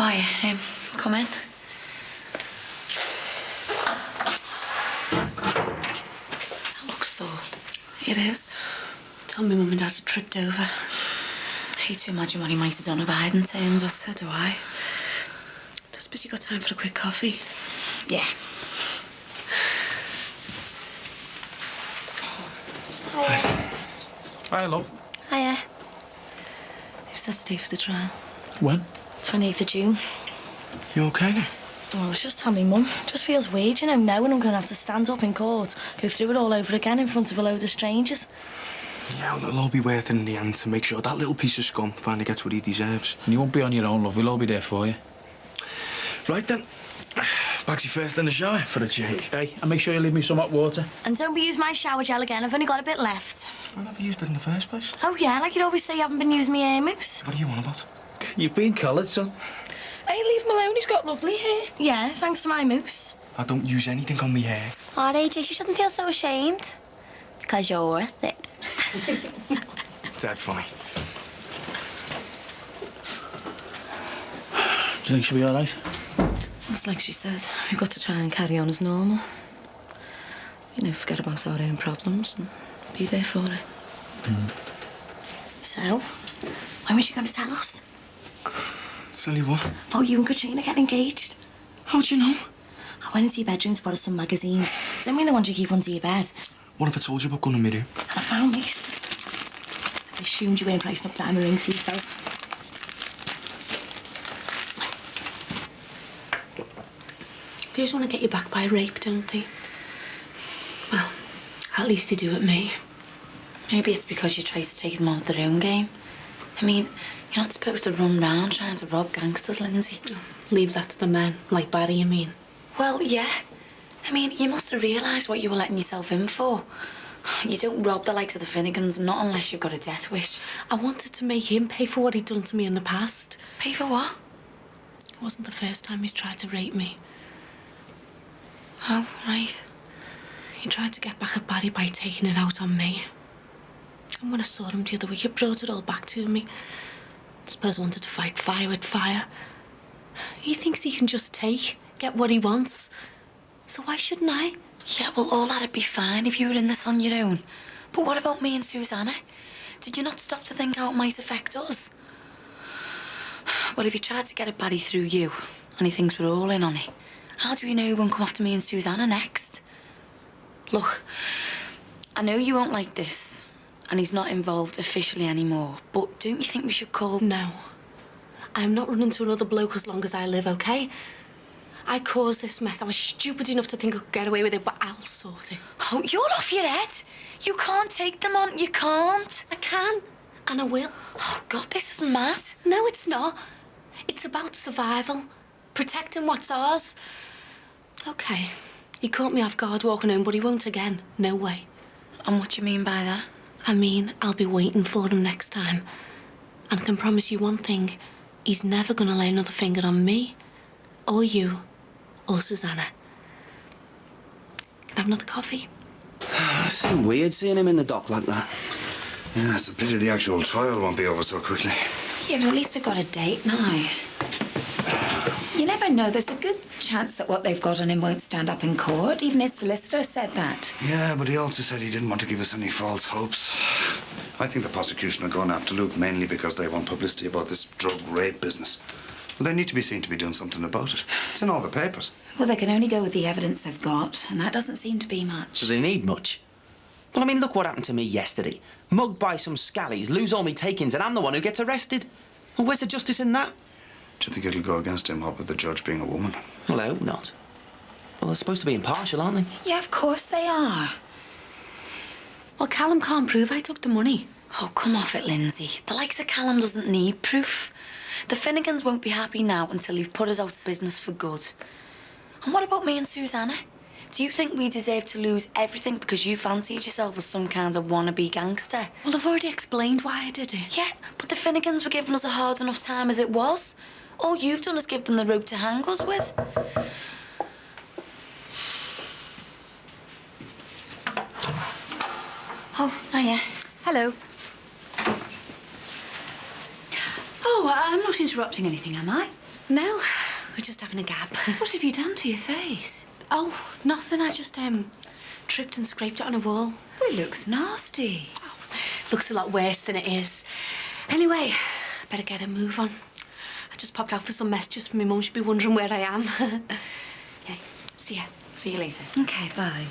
are you? Come in. That looks sore. It is. Told me Mum and Dad had tripped over. I hate to imagine what he might have done if I hadn't turned up. So do I. Just suppose you got time for a quick coffee? Yeah. Hi, love. Hiya. You've set a date for the trial. When? 28th of June. You okay now? Oh, I was just telling Mum. Just feels weird, you know, knowing I'm going to have to stand up in court, go through it all over again in front of a load of strangers. Yeah, well, it'll all be worth it in the end to make sure that little piece of scum finally gets what he deserves. And you won't be on your own, love. We'll all be there for you. Right then. Bagsy first in the shower for a change. Hey, and make sure you leave me some hot water. And don't be using my shower gel again. I've only got a bit left. I never used it in the first place. Oh, yeah, like you'd always say you haven't been using my hair mousse. What are you on about? You've been collared, son. Hey, leave him alone. He's got lovely hair. Yeah, thanks to my mousse. I don't use anything on me hair. Oh, AJ, you shouldn't feel so ashamed. Because you're worth it. Dead funny. Do you think she'll be all right? It's like she said, we've got to try and carry on as normal. You know, forget about our own problems and be there for her. So, when was she going to tell us? Tell you what. Oh, you and Katrina getting engaged? How'd you know? I went into your bedroom to borrow some magazines. Don't mean the ones you keep under your bed. What if I told you about going to Miru? And I found this. I assumed you weren't placing up diamond rings for yourself. They just want to get you back by rape, don't they? Well, at least they do at me. Maybe it's because you tried to take them off their own game. I mean, you're not supposed to run round trying to rob gangsters, Lindsay. Leave that to the men, like Barry, you mean? Well, yeah. I mean, you must have realised what you were letting yourself in for. You don't rob the likes of the Finnegans, not unless you've got a death wish. I wanted to make him pay for what he'd done to me in the past. Pay for what? It wasn't the first time he's tried to rape me. Oh, right. He tried to get back at Barry by taking it out on me. And when I saw him the other week, it brought it all back to me. I suppose I wanted to fight fire with fire. He thinks he can just get what he wants. So why shouldn't I? Yeah, well, all that'd be fine if you were in this on your own. But what about me and Susanna? Did you not stop to think how it might affect us? Well, if he tried to get it Barry through you, and he thinks we're all in on it, how do we know he won't come after me and Susanna next? Look, I know you won't like this, and he's not involved officially anymore, but don't you think we should call... No. I'm not running to another bloke as long as I live, OK? I caused this mess. I was stupid enough to think I could get away with it, but I'll sort it. Oh, you're off your head. You can't take them on. You can't. I can, and I will. Oh, God, this is mad. No, it's not. It's about survival. Protecting what's ours. OK, he caught me off guard walking home, but he won't again. No way. And what do you mean by that? I mean, I'll be waiting for him next time. And I can promise you one thing. He's never going to lay another finger on me, or you, or Susanna. Can I have another coffee? It seemed weird seeing him in the dock like that. Yeah, it's a pity the actual trial won't be over so quickly. Yeah, but at least they've got a date now. You never know. There's a good chance that what they've got on him won't stand up in court. Even his solicitor said that. Yeah, but he also said he didn't want to give us any false hopes. I think the prosecution are going after Luke mainly because they want publicity about this drug rape business. Well, they need to be seen to be doing something about it. It's in all the papers. Well, they can only go with the evidence they've got, and that doesn't seem to be much. Do they need much? Well, I mean, look what happened to me yesterday. Mugged by some scallies, lose all me takings, and I'm the one who gets arrested. Well, where's the justice in that? Do you think it'll go against him, what with the judge being a woman? Well, I hope not. Well, they're supposed to be impartial, aren't they? Yeah, of course they are. Well, Callum can't prove I took the money. Oh, come off it, Lindsay. The likes of Callum doesn't need proof. The Finnegans won't be happy now until you've put us out of business for good. And what about me and Susanna? Do you think we deserve to lose everything because you fancied yourself as some kind of wannabe gangster? Well, I've already explained why I did it. Yeah, but the Finnegans were giving us a hard enough time as it was. All you've done is give them the rope to hang us with. Oh, hiya. Hello. Oh, I'm not interrupting anything, am I? No, we're just having a gap. What have you done to your face? Oh, nothing. I just, tripped and scraped it on a wall. Well, it looks nasty. Looks a lot worse than it is. Anyway, I better get a move on. I just popped out for some messages from my mum. She'll be wondering where I am. Yeah, see ya. See you later. OK, bye.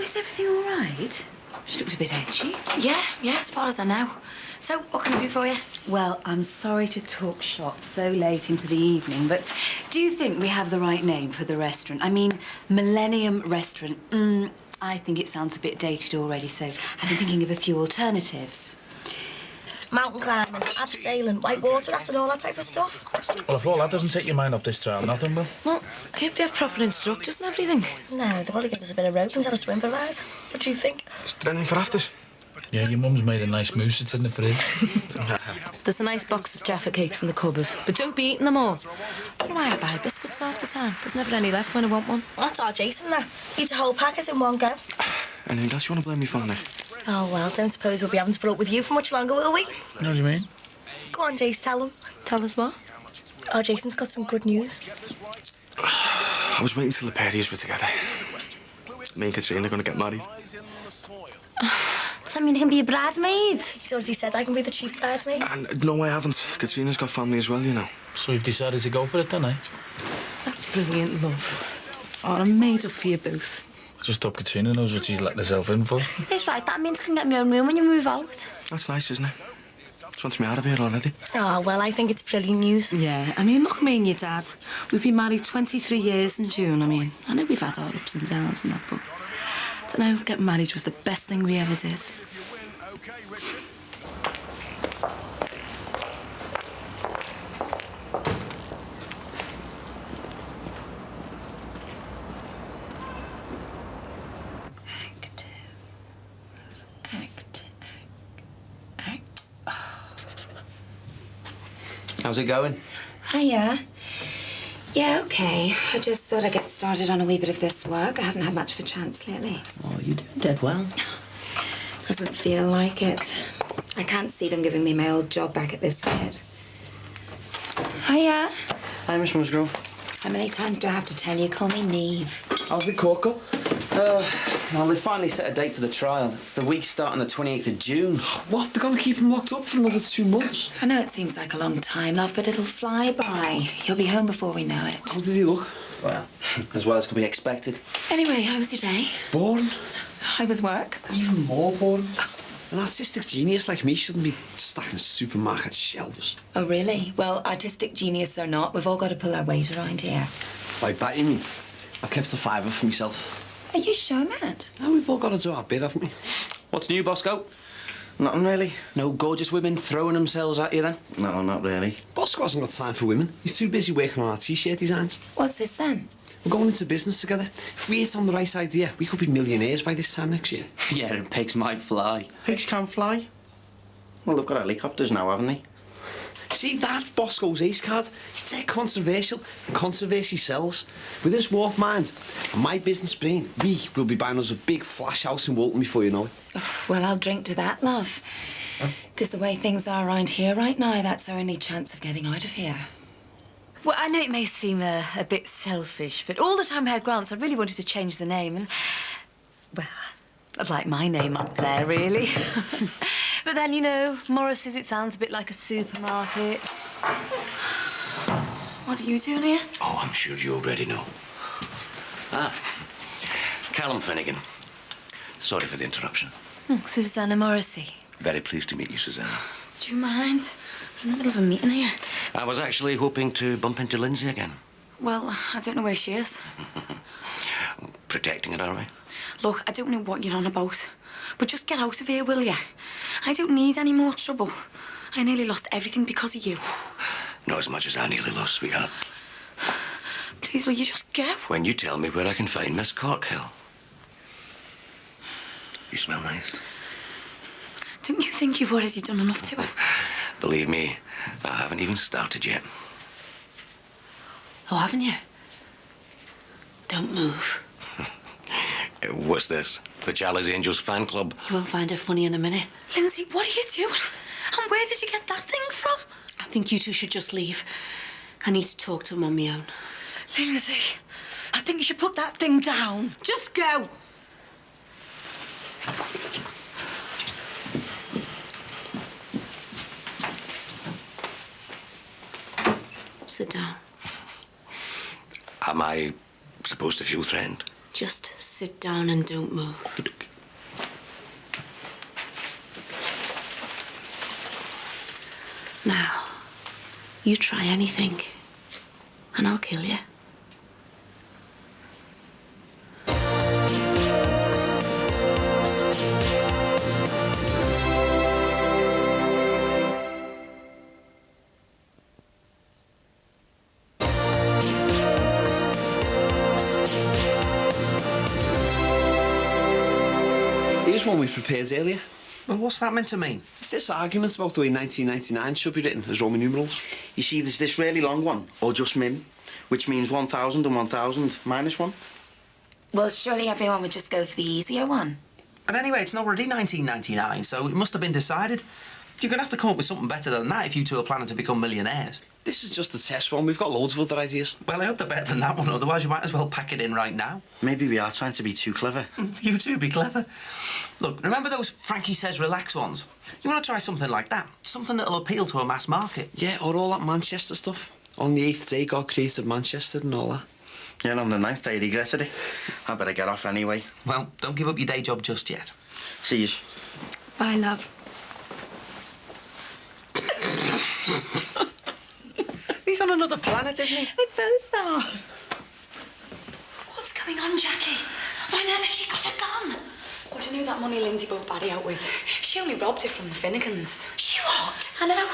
Is everything all right? She looked a bit edgy. Yeah, as far as I know. So, what can I do for you? Well, I'm sorry to talk shop so late into the evening, but do you think we have the right name for the restaurant? I mean, Millennium Restaurant. I think it sounds a bit dated already, so I've been thinking of a few alternatives. Mountain climbing, abseiling, white water rafts and all that type of stuff. Well, if all that doesn't take your mind off this trial, nothing will. Well, I hope they have proper instructors and everything. No, they'll probably give us a bit of rope and have a swim for us. What do you think? Is there anything for afters? Yeah, your mum's made a nice mousse. It's in the fridge. There's a nice box of Jaffa cakes in the cupboard, but don't be eating them all. Don't know why I buy biscuits half the time. There's never any left when I want one. That's our Jason, there. Eats a whole packet in one go. Anything else you want to blame me for, Nick? Oh, well, don't suppose we'll be having to put up with you for much longer, will we? What do you mean? Go on, Jace, tell them. Tell us what? Oh, Jason's got some good news. I was waiting till the pair of yous were together. Me and Katrina are going to get married. Does that mean you can be a bridesmaid? He's already said I can be the chief bridesmaid. And no, I haven't. Katrina's got family as well, you know. So you've decided to go for it then, eh? That's brilliant, love. Oh, I'm made up for you both. Just hope Katrina knows what she's letting herself in for. It's right, that means I can get my own room when you move out. That's nice, isn't it? She wants me out of here already. Oh, well, I think it's brilliant news. Yeah, I mean, look at me and your dad. We've been married 23 years in June. I mean, I know we've had our ups and downs and that, but I don't know, getting married was the best thing we ever did. How's it going? Hiya. Yeah, OK. I just thought I'd get started on a wee bit of this work. I haven't had much of a chance lately. Oh, you're doing dead well. Doesn't feel like it. I can't see them giving me my old job back at this yet. Hiya. Hi, Miss Musgrove. How many times do I have to tell you? Call me Neve. How's the court go? Well, they finally set a date for the trial. It's the week starting the 28th of June. What? They're going to keep him locked up for another 2 months? I know it seems like a long time, love, but it'll fly by. He'll be home before we know it. How did he look? Well, as well as could be expected. Anyway, how was your day? Boring. How was work? Even more boring. An artistic genius like me shouldn't be stacking supermarket shelves. Oh, really? Well, artistic genius or not, we've all got to pull our weight around here. By that you mean? I've kept a fiver for myself. Are you sure, Matt? Now we've all got to do our bit, haven't we? What's new, Bosco? Nothing really. No gorgeous women throwing themselves at you then? No, not really. Bosco hasn't got time for women. He's too busy working on our T-shirt designs. What's this then? We're going into business together. If we hit on the right idea, we could be millionaires by this time next year. Yeah, and pigs might fly. Pigs can fly? Well, they've got helicopters now, haven't they? See, that's Bosco's ace card. He's dead controversial, and controversy sells. With this warped mind and my business brain, we will be buying us a big flash house in Walton before you know it. Oh, well, I'll drink to that, love. Because the way things are around here right now, that's our only chance of getting out of here. Well, I know it may seem a bit selfish, but all the time I had grants, I really wanted to change the name. And, well, I'd like my name up there, really. But then, you know, Morris's, it sounds a bit like a supermarket. What are you doing here? Oh, I'm sure you already know. Ah, Callum Finnegan. Sorry for the interruption. Susanna Morrissey. Very pleased to meet you, Susanna. Do you mind? We're in the middle of a meeting here. I was actually hoping to bump into Lindsay again. Well, I don't know where she is. Protecting her, are we? Look, I don't know what you're on about, but just get out of here, will you? I don't need any more trouble. I nearly lost everything because of you. Not as much as I nearly lost, sweetheart. Please, will you just go? When you tell me where I can find Miss Corkhill. You smell nice. Don't you think you've already done enough to her? Believe me, I haven't even started yet. Oh, haven't you? Don't move. What's this? Pajala's Angels fan club? You won't find it funny in a minute. Lindsay, what are you doing? And where did you get that thing from? I think you two should just leave. I need to talk to him on my own. Lindsay, I think you should put that thing down. Just go. Sit down. Am I supposed to feel threatened? Just sit down and don't move. Now, you try anything, and I'll kill you. Here's one we prepared earlier. Well, what's that meant to mean? It's this argument about the way 1999 should be written as Roman numerals. You see, there's this really long one, or just min, which means 1,000 and 1,000 minus 1. Well, surely everyone would just go for the easier one. And anyway, it's not already 1999, so it must have been decided. You're going to have to come up with something better than that if you two are planning to become millionaires. This is just a test one. We've got loads of other ideas. Well, I hope they're better than that one, otherwise you might as well pack it in right now. Maybe we are trying to be too clever. You two be clever. Look, remember those Frankie Says Relax ones? You want to try something like that? Something that'll appeal to a mass market. Yeah, or all that Manchester stuff. On the 8th day, God created Manchester and all that. Yeah, and on the 9th day, I regretted it. I better get off anyway. Well, don't give up your day job just yet. See you. Bye, love. He's on another planet, isn't he? They both are. What's going on, Jackie? Why on earth has she got a gun? Well, do you know that money Lindsay bought Barry out with? She only robbed it from the Finnegans. She what? I know.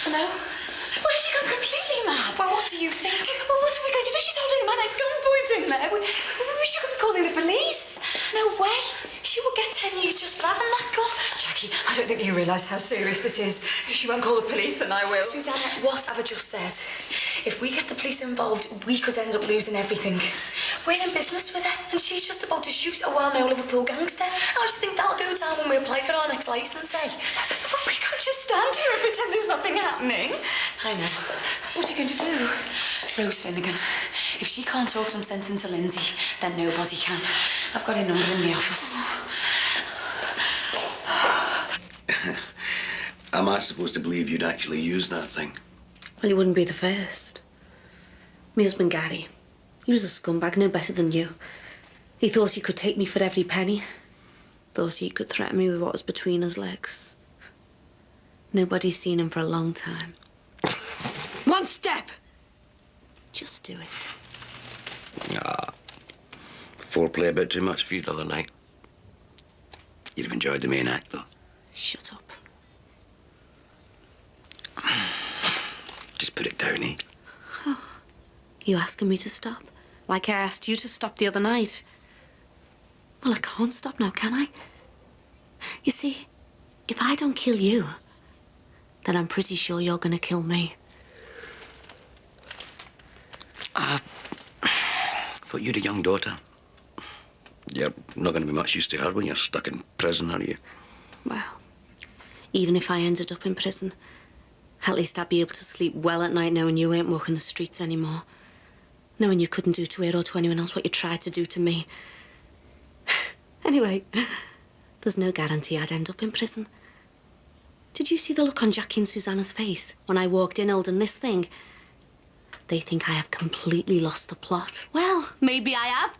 Where's she gone completely mad? Well, what do you think? Well, what are we going to do? She's holding a man at gunpoint in there. We she could be calling the police. No way. She would get 10 years just for having that gun. Jackie, I don't think you realise how serious this is. If she won't call the police, then I will. Susanna, what have I just said? If we get the police involved, we could end up losing everything. We're in business with her, and she's just about to shoot a well-known Liverpool gangster. How do you think that'll go down when we apply for our next licence, eh? Well, we can't just stand here and pretend there's nothing happening. I know. What are you going to do? Rose Finnegan. If she can't talk some sense into Lindsay, then nobody can. I've got her number in the office. Am I supposed to believe you'd actually use that thing? Well, you wouldn't be the first. My husband, Gary, he was a scumbag, no better than you. He thought he could take me for every penny. Thought he could threaten me with what was between his legs. Nobody's seen him for a long time. One step. Just do it. Foreplay a bit too much for you the other night. You'd have enjoyed the main act, though. Shut up. Just put it down, eh? Oh, you asking me to stop? Like I asked you to stop the other night. Well, I can't stop now, can I? You see, if I don't kill you, then I'm pretty sure you're gonna kill me. I thought you had a young daughter. You're not going to be much use to her when you're stuck in prison, are you? Well, even if I ended up in prison, at least I'd be able to sleep well at night knowing you ain't walking the streets anymore. Knowing you couldn't do to her or to anyone else what you tried to do to me. Anyway, there's no guarantee I'd end up in prison. Did you see the look on Jackie and Susanna's face when I walked in holding this thing? They think I have completely lost the plot. Well, maybe I have.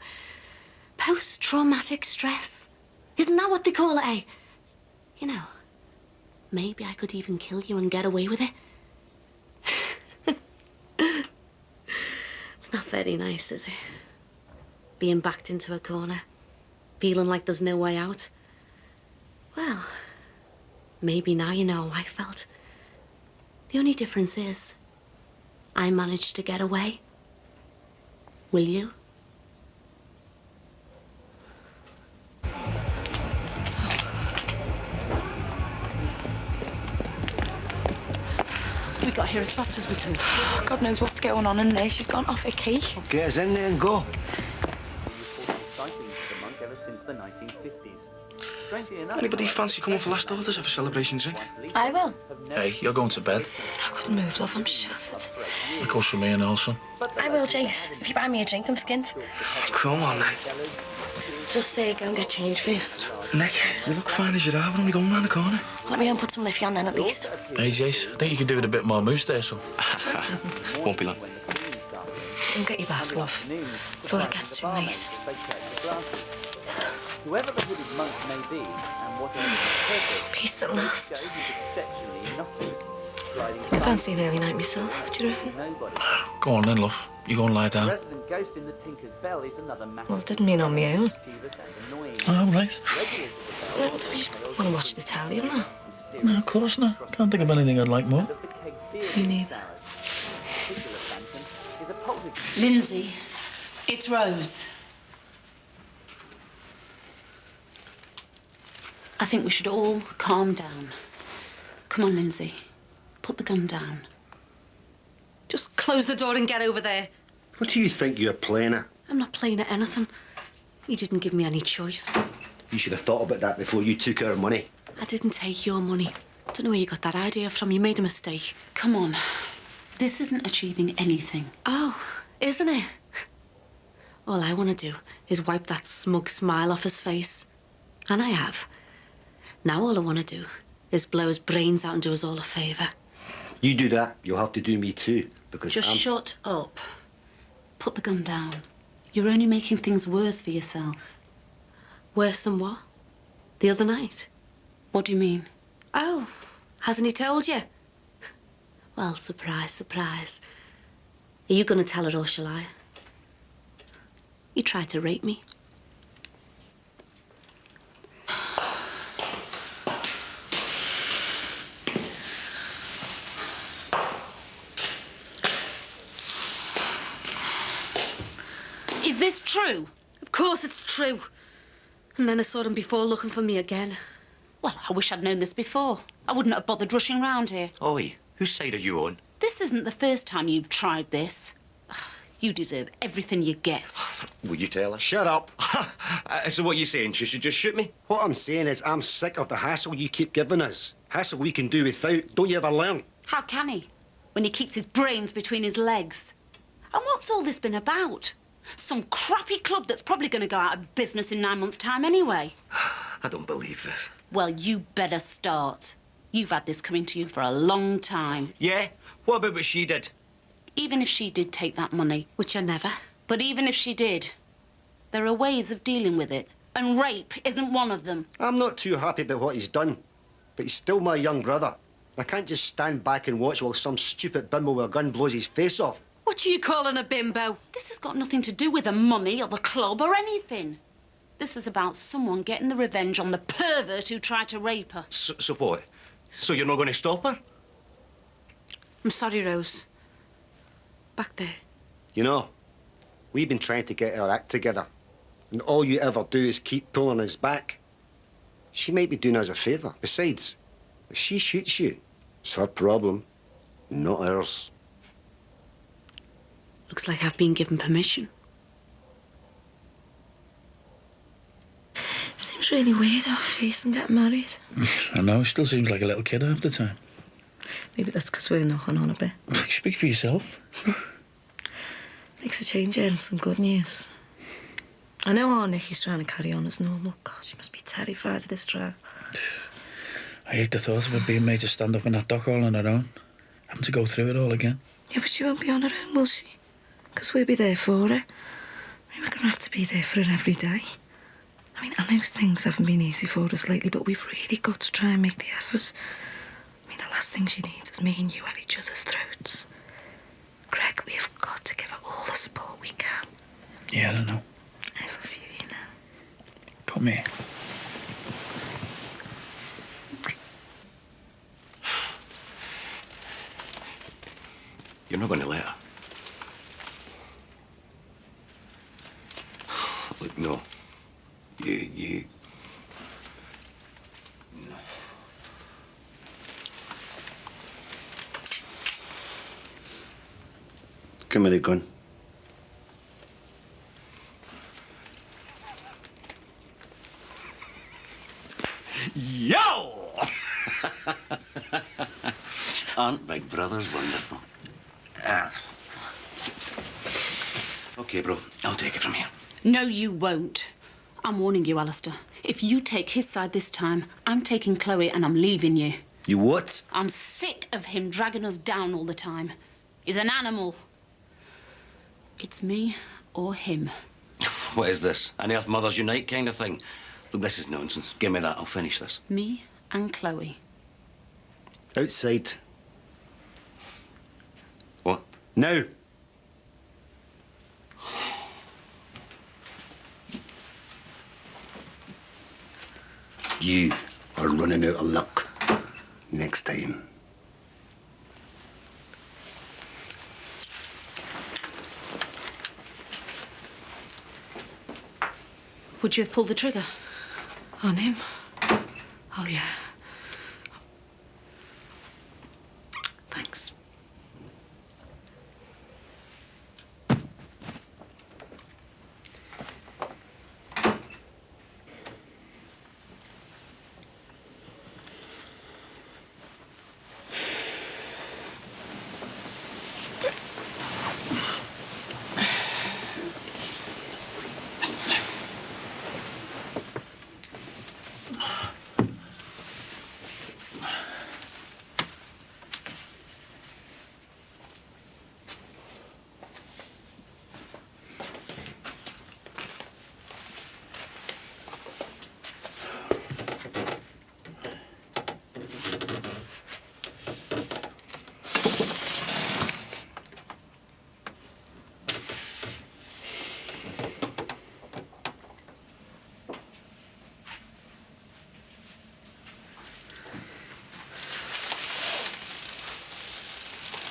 Post-traumatic stress. Isn't that what they call it, eh? You know, maybe I could even kill you and get away with it. It's not very nice, is it? Being backed into a corner, feeling like there's no way out. Well, maybe now you know how I felt. The only difference is, I managed to get away. Will you? We got here as fast as we could. God knows what's going on in there. She's gone off her key. Get us in there and go. Cycling to the monk ever since the 1950s. Strangely enough, Anybody fancy coming for last orders of a celebration drink? I will. Hey, you're going to bed. I couldn't move, love. I'm shattered. That goes for me and Elson. I will, Jace. If you buy me a drink, I'm skint. Come on, then. Just go and get changed first. Nick, you look fine as you are. We're only going round the corner. Let me go and put some liffy on then, at least. Hey, Jace, I think you could do with a bit more mousse there, son. Won't be long. Don't get your bath, love, before it gets too late. Whoever the hooded monk may be, and whatever his purpose, Peace at last. those exceptionally innocuous. I fancy an early night myself. What do you reckon? Go on then, love. You go and lie down. Resident ghost in the Tinker's Bell is another matter. Well, it didn't mean on my own. Oh, right. Well, you just want to watch the telly and that. No, of course not. Can't think of anything I'd like more. Me neither. Lindsay, it's Rose. I think we should all calm down. Come on, Lindsay. Put the gun down. Just close the door and get over there. What do you think you're playing at? I'm not playing at anything. You didn't give me any choice. You should have thought about that before you took our money. I didn't take your money. Don't know where you got that idea from. You made a mistake. Come on. This isn't achieving anything. Oh, isn't it? All I want to do is wipe that smug smile off his face. And I have. Now all I want to do is blow his brains out and do us all a favour. You do that, you'll have to do me too, because Just I'm... shut up. Put the gun down. You're only making things worse for yourself. Worse than what? The other night? What do you mean? Oh, hasn't he told you? Well, surprise, surprise. Are you going to tell her or shall I? You tried to rape me. Is this true? Of course it's true. And then I saw him before looking for me again. Well, I wish I'd known this before. I wouldn't have bothered rushing round here. Oi, whose side are you on? This isn't the first time you've tried this. You deserve everything you get. Will you tell her? Shut up. So what you saying? She should just shoot me? What I'm saying is I'm sick of the hassle you keep giving us. Hassle we can do without. Don't you ever learn? How can he, when he keeps his brains between his legs? And what's all this been about? Some crappy club that's probably going to go out of business in 9 months' time anyway. I don't believe this. Well, you better start. You've had this coming to you for a long time. Yeah? What about what she did? Even if she did take that money. Which I never. But even if she did, there are ways of dealing with it. And rape isn't one of them. I'm not too happy about what he's done. But he's still my young brother. I can't just stand back and watch while some stupid bimbo with a gun blows his face off. What are you calling a bimbo? This has got nothing to do with the money or the club or anything. This is about someone getting the revenge on the pervert who tried to rape her. So what? So you're not going to stop her? I'm sorry, Rose. Back there. You know, we've been trying to get our act together. And all you ever do is keep pulling us back. She might be doing us a favour. Besides, if she shoots you, it's her problem, not ours. Looks like I've been given permission. Seems really weird, Jason getting married. I know, he still seems like a little kid half the time. Maybe that's because we're knocking on a bit. You speak for yourself. Makes a change here and some good news. I know our Nicky's trying to carry on as normal. God, she must be terrified of this trial. I hate the thought of her being made to stand up in that dock all on her own. Having to go through it all again. Yeah, but she won't be on her own, will she? Because we'll be there for her. I mean, we're going to have to be there for her every day. I mean, I know things haven't been easy for us lately, but we've really got to try and make the effort. I mean, the last thing she needs is me and you at each other's throats. Greg, we have got to give her all the support we can. Yeah, I don't know. I love you, you know. Come here. You're not going to let her? Look, no. You... Give me the gun. Yo! Aren't Big Brothers wonderful? OK, bro, I'll take it from here. No, you won't. I'm warning you, Alistair. If you take his side this time, I'm taking Chloe and I'm leaving you. You what? I'm sick of him dragging us down all the time. He's an animal. It's me or him. What is this? An Earth Mothers Unite kind of thing? Look, this is nonsense. Give me that. I'll finish this. Me and Chloe. Outside. What? Now. You are running out of luck next time. Would you have pulled the trigger? On him? Oh, yeah. Thanks.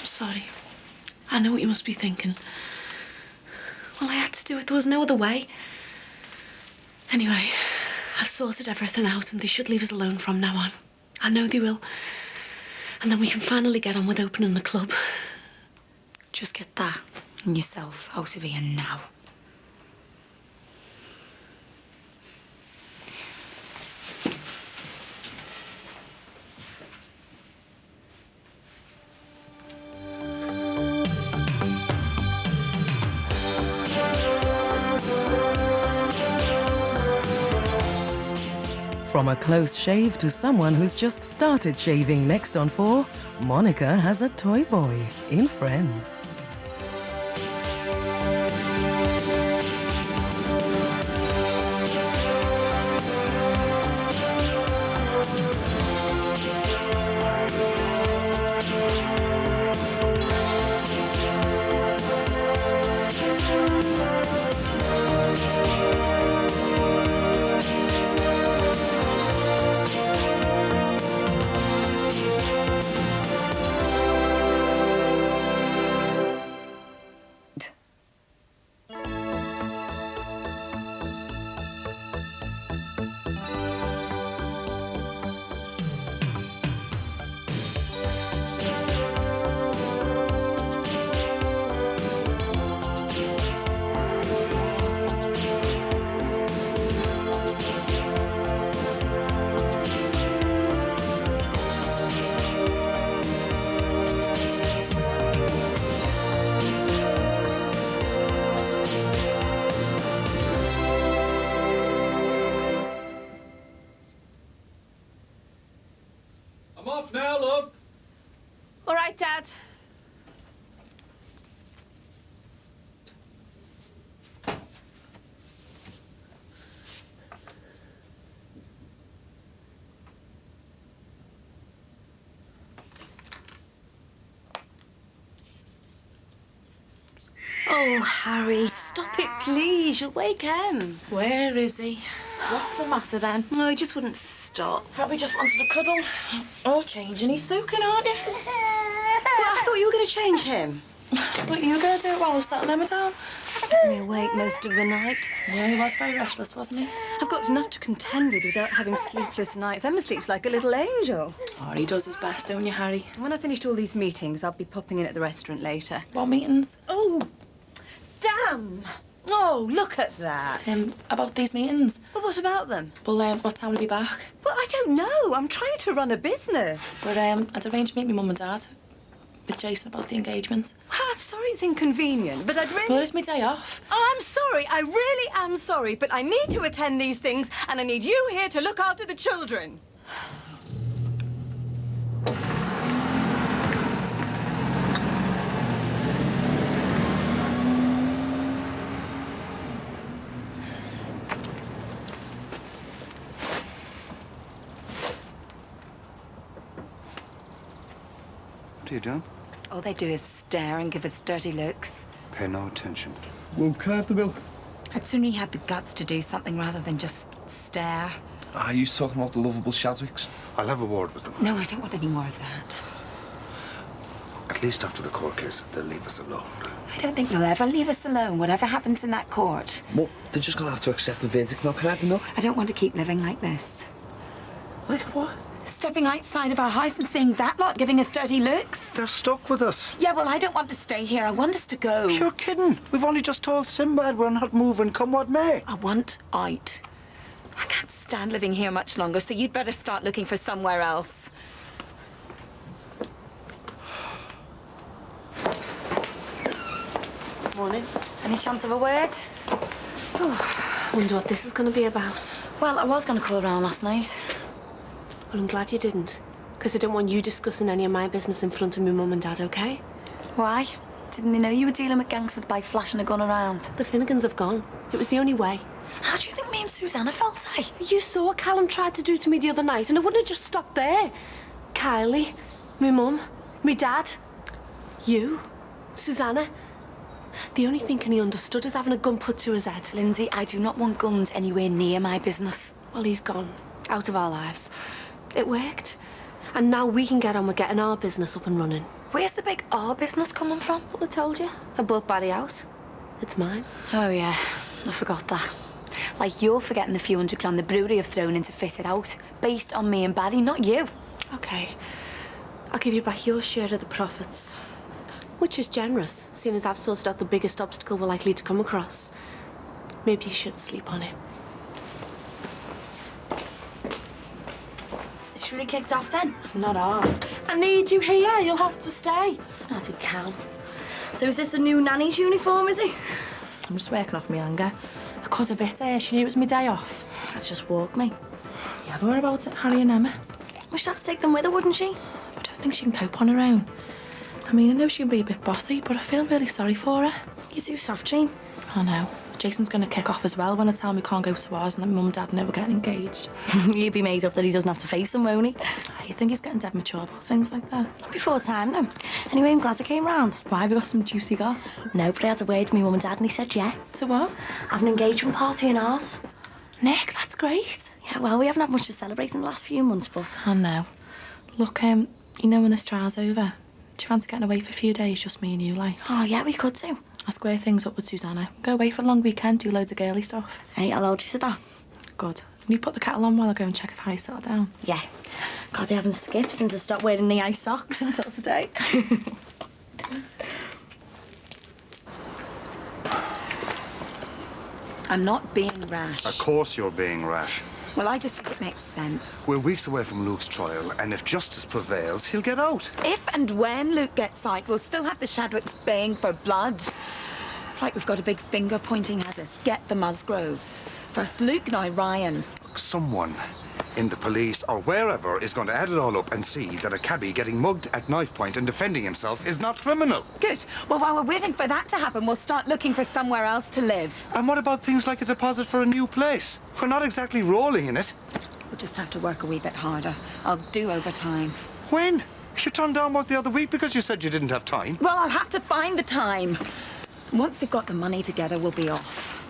Sorry. I know what you must be thinking. Well, I had to do it. There was no other way. Anyway, I've sorted everything out and they should leave us alone from now on. I know they will. And then we can finally get on with opening the club. Just get that and yourself out of here now. From a close shave to someone who's just started shaving, next on 4, Monica has a toy boy in Friends. I'm off now, love. All right, Dad. Oh, Harry, stop it, please. You'll wake him. Where is he? What's the matter then? No, he just wouldn't stop. Probably just wanted a cuddle. Or change, and he's soaking, aren't you? Well, I thought you were going to change him. But you were going to do it while we're settling Emma down? Kept me awake most of the night. Yeah, he was very restless, wasn't he? I've got enough to contend with without having sleepless nights. Emma sleeps like a little angel. Oh, he does his best, don't you, Harry? When I finished all these meetings, I'll be popping in at the restaurant later. What meetings? Oh, damn! Oh, look at that. About these meetings. Well, what about them? Well, what time will you be back? Well, I don't know. I'm trying to run a business. But I'd arranged to meet my mum and dad with Jason about the engagement. Well, I'm sorry it's inconvenient, but I'd really... Well, it's my day off. Oh, I'm sorry. I really am sorry, but I need to attend these things, and I need you here to look after the children. What are you doing? All they do is stare and give us dirty looks. Pay no attention. Well, can I have the bill? I'd sooner he had the guts to do something rather than just stare. Are you talking about the lovable Shadwicks? I'll have a word with them. No, I don't want any more of that. At least after the court case, they'll leave us alone. I don't think they'll ever leave us alone, whatever happens in that court. Well, they're just gonna have to accept the verdict now. Can I have the milk? I don't want to keep living like this. Like what? Stepping outside of our house and seeing that lot giving us dirty looks. They're stuck with us. Yeah, well, I don't want to stay here. I want us to go. You're kidding. We've only just told Sinbad we're not moving, come what may. I want out. I can't stand living here much longer, so you'd better start looking for somewhere else. Morning. Any chance of a word? Oh, I wonder what this is going to be about. Well, I was going to call around last night. Well, I'm glad you didn't, because I don't want you discussing any of my business in front of my mum and dad, OK? Why? Didn't they know you were dealing with gangsters by flashing a gun around? The Finnegans have gone. It was the only way. How do you think me and Susanna felt, eh? You saw what Callum tried to do to me the other night, and it wouldn't have just stopped there. Kylie, my mum, my dad, you, Susanna. The only thinking he understood is having a gun put to his head. Lindsay, I do not want guns anywhere near my business. Well, he's gone. Out of our lives. It worked. And now we can get on with getting our business up and running. Where's the big our business coming from? Well, I told you. I bought Barry House. It's mine. Oh, yeah. I forgot that. Like, you're forgetting the few £100 the brewery have thrown in to fit it out. Based on me and Barry, not you. OK. I'll give you back your share of the profits. Which is generous, seeing as I've sorted out the biggest obstacle we're likely to come across. Maybe you should sleep on it. It's really kicked off then? Not hard. I need you here. You'll have to stay. Snotty cow. So is this a new nanny's uniform, is he? I'm just working off my anger. I cut a bit. She knew it was my day off. That's just walk me. Yeah, but what about it, Harry and Emma? Well, she'd have to take them with her, wouldn't she? I don't think she can cope on her own. I mean, I know she can be a bit bossy, but I feel really sorry for her. You're too soft, Jean. I know. Jason's going to kick off as well when I tell him we can't go to ours and that mum and dad know we're getting engaged. You'd be made up that he doesn't have to face them, won't he? I think he's getting dead mature about things like that. Not before time, though. Anyway, I'm glad I came round. Why, have you got some juicy goss? No, but I had a word with my mum and dad and he said yeah. To what? Have an engagement party in ours. Nick, that's great. Yeah, well, we haven't had much to celebrate in the last few months, but... I know. Look, you know when this trial's over, do you fancy getting away for a few days, just me and you, like? Oh, yeah, we could do. I'll square things up with Susanna. Go away for a long weekend, do loads of girly stuff. Hey, I'll hold you to that. Good. Will you put the kettle on while I go and check if Harry's settled down? Yeah. God, I haven't skipped since I stopped wearing the ice socks until today. I'm not being rash. Of course you're being rash. Well, I just think it makes sense. We're weeks away from Luke's trial, and if justice prevails, he'll get out. If and when Luke gets out, we'll still have the Shadwicks baying for blood. It's like we've got a big finger pointing at us. Get the Musgroves. First Luke, now Ryan. Someone in the police or wherever is going to add it all up and see that a cabbie getting mugged at knife point and defending himself is not criminal. Good. Well, while we're waiting for that to happen, we'll start looking for somewhere else to live. And what about things like a deposit for a new place? We're not exactly rolling in it. We'll just have to work a wee bit harder. I'll do overtime. When? You turned down work the other week because you said you didn't have time. Well, I'll have to find the time. Once we've got the money together, we'll be off.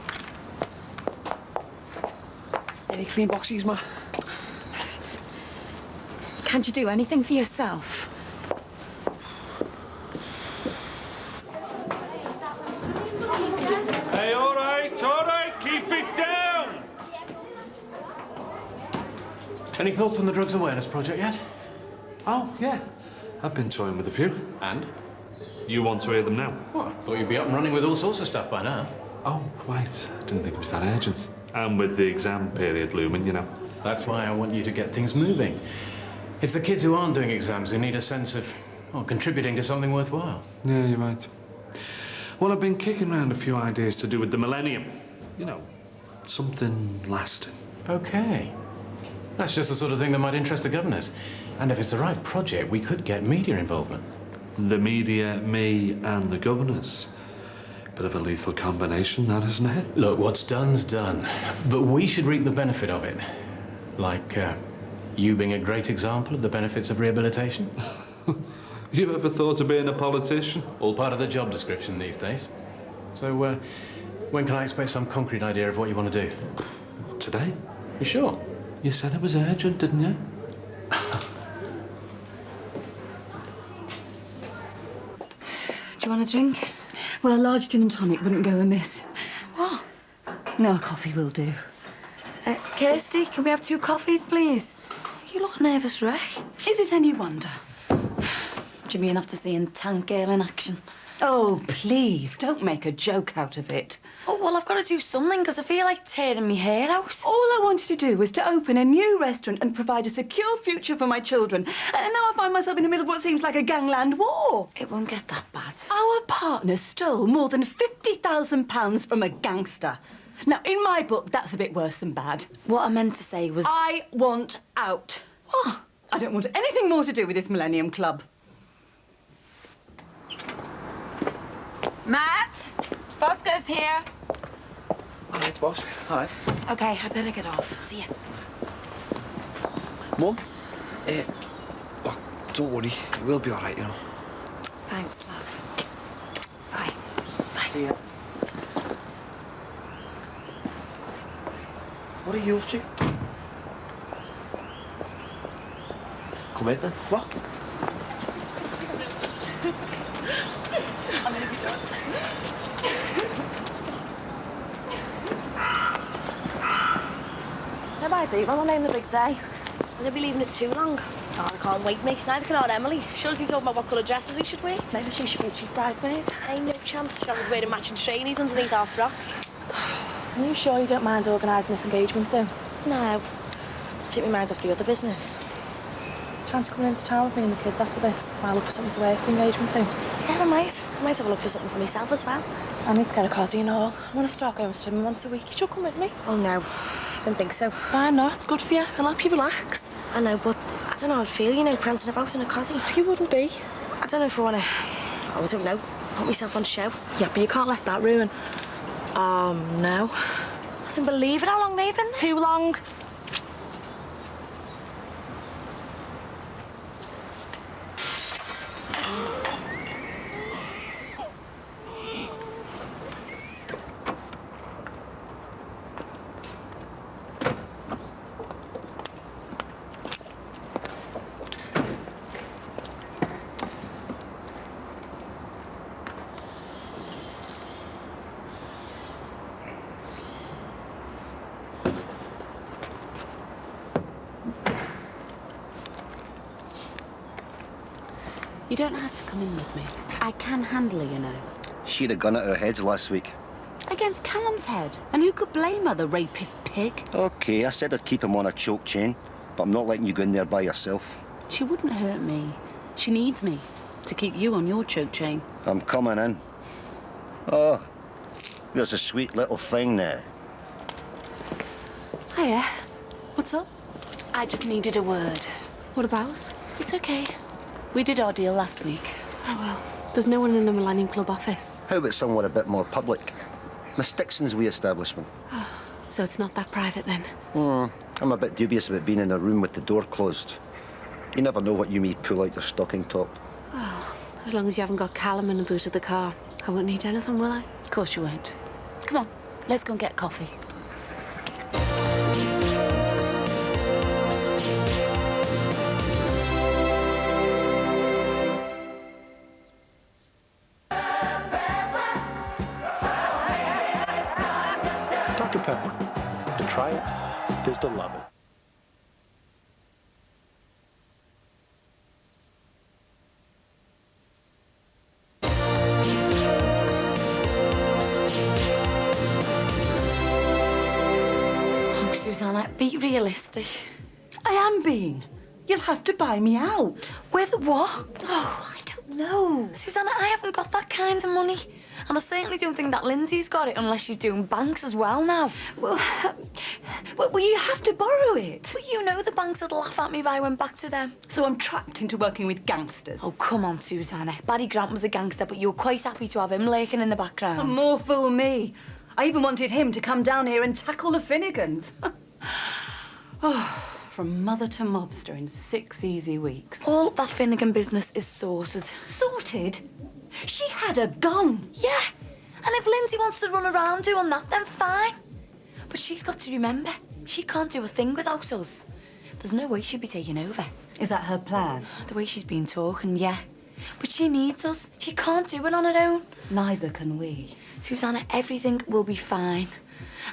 Any clean boxes, ma? Can't you do anything for yourself? Hey, all right, keep it down! Any thoughts on the drugs awareness project yet? Oh, yeah. I've been toying with a few. And? You want to hear them now? What? I thought you'd be up and running with all sorts of stuff by now. Oh, right. Didn't think it was that urgent. And with the exam period looming, you know. That's why I want you to get things moving. It's the kids who aren't doing exams who need a sense of, well, contributing to something worthwhile. Yeah, you're right. Well, I've been kicking around a few ideas to do with the millennium. You know, something lasting. Okay. That's just the sort of thing that might interest the governors. And if it's the right project, we could get media involvement. The media, me, and the governors. Bit of a lethal combination, that, isn't it? Look, what's done's done. But we should reap the benefit of it. Like, you being a great example of the benefits of rehabilitation. You ever thought of being a politician? All part of the job description these days. So, when can I expect some concrete idea of what you want to do? Today? You sure? You said it was urgent, didn't you? Do you want a drink? Well, a large gin and tonic wouldn't go amiss. What? No, a coffee will do. Kirsty, can we have 2 coffees, please? You look nervous, wreck. Is it any wonder? Jimmy enough to seeing Tank Girl in action. Oh, please, don't make a joke out of it. Oh, well, I've got to do something because I feel like tearing my hair out. All I wanted to do was to open a new restaurant and provide a secure future for my children. And now I find myself in the middle of what seems like a gangland war. It won't get that bad. Our partner stole more than £50,000 from a gangster. Now, in my book, that's a bit worse than bad. What I meant to say was... I want out. What? I don't want anything more to do with this Millennium Club. Matt, Bosco's here. All right, boss. All right. OK, I better get off. See ya. Mum? Look, don't worry. We'll be all right, you know. Thanks, love. Bye. Bye. See ya. What are you up to? Come in then. What? No, I do. Well, I'll name the big day. Will they be leaving it too long? Oh, they can't wake me. Neither can old Emily. Sure, he's talking about what colour dresses we should wear. Maybe she should be chief bridesmaid. Ain't no chance. She'll have us wearing matching trainees underneath our frocks. Are you sure you don't mind organising this engagement, too? No. Take my mind off the other business. Do you fancy coming into town with me and the kids after this? I'll look for something to wear for the engagement, too. Yeah, I might. I might have a look for something for myself as well. I need to get a cosy and all. I want to start going swimming once a week. You should come with me. Oh, no. Don't think so. Why not? It's good for you. It'll help you relax. I know, but I don't know how I'd feel, you know, prancing about in a cosy. You wouldn't be. I don't know if I want to... I don't know. Put myself on show. Yeah, but you can't let that ruin... no. I can't believe it, how long they've been there. Too long. You don't have to come in with me. I can handle her, you know. She'd have gone at our heads last week. Against Callum's head. And who could blame her, the rapist pig? OK, I said I'd keep him on a choke chain, but I'm not letting you go in there by yourself. She wouldn't hurt me. She needs me to keep you on your choke chain. I'm coming in. Oh, there's a sweet little thing there. Hiya. What's up? I just needed a word. What about? It's okay. We did our deal last week. Oh, well. There's no one in the Millennium Club office. How about somewhere a bit more public? Miss Dixon's wee establishment. Oh, so it's not that private, then? I'm a bit dubious about being in a room with the door closed. You never know what you may pull out your stocking top. Oh, as long as you haven't got Callum in the boot of the car, I won't need anything, will I? Of course you won't. Come on, let's go and get coffee. Dr. Pepper. To try it is to love it. Susanna, be realistic. I am being. You'll have to buy me out. With what? Oh, I don't know. Susanna, I haven't got that kind of money. And I certainly don't think that Lindsay's got it unless she's doing banks as well now. Well, you have to borrow it. But you know the banks would laugh at me if I went back to them. So I'm trapped into working with gangsters. Oh, come on, Susanna. Barry Grant was a gangster, but you're quite happy to have him lurking in the background. And more fool me. I even wanted him to come down here and tackle the Finnegans. Oh, from mother to mobster in 6 easy weeks. All that Finnegan business is sorted. Sorted? She had a gun. Yeah. And if Lindsay wants to run around doing that, then fine. But she's got to remember, she can't do a thing without us. There's no way she'd be taking over. Is that her plan? The way she's been talking, yeah. But she needs us. She can't do it on her own. Neither can we. Susanna, everything will be fine.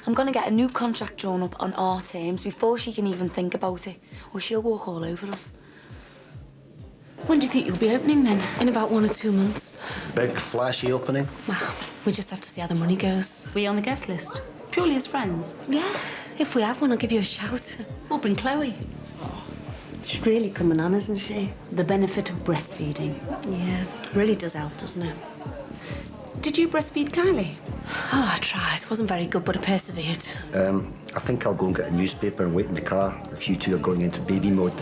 I'm going to get a new contract drawn up on our terms before she can even think about it, or she'll walk all over us. When do you think you'll be opening then? In about 1 or 2 months. Big, flashy opening? Well, we just have to see how the money goes. We on the guest list? Purely as friends? Yeah. If we have one, I'll give you a shout. We'll bring Chloe. She's really coming on, isn't she? The benefit of breastfeeding. Yeah, really does help, doesn't it? Did you breastfeed Kylie? Oh, I tried. Wasn't very good, but I persevered. I think I'll go and get a newspaper and wait in the car if you two are going into baby mode.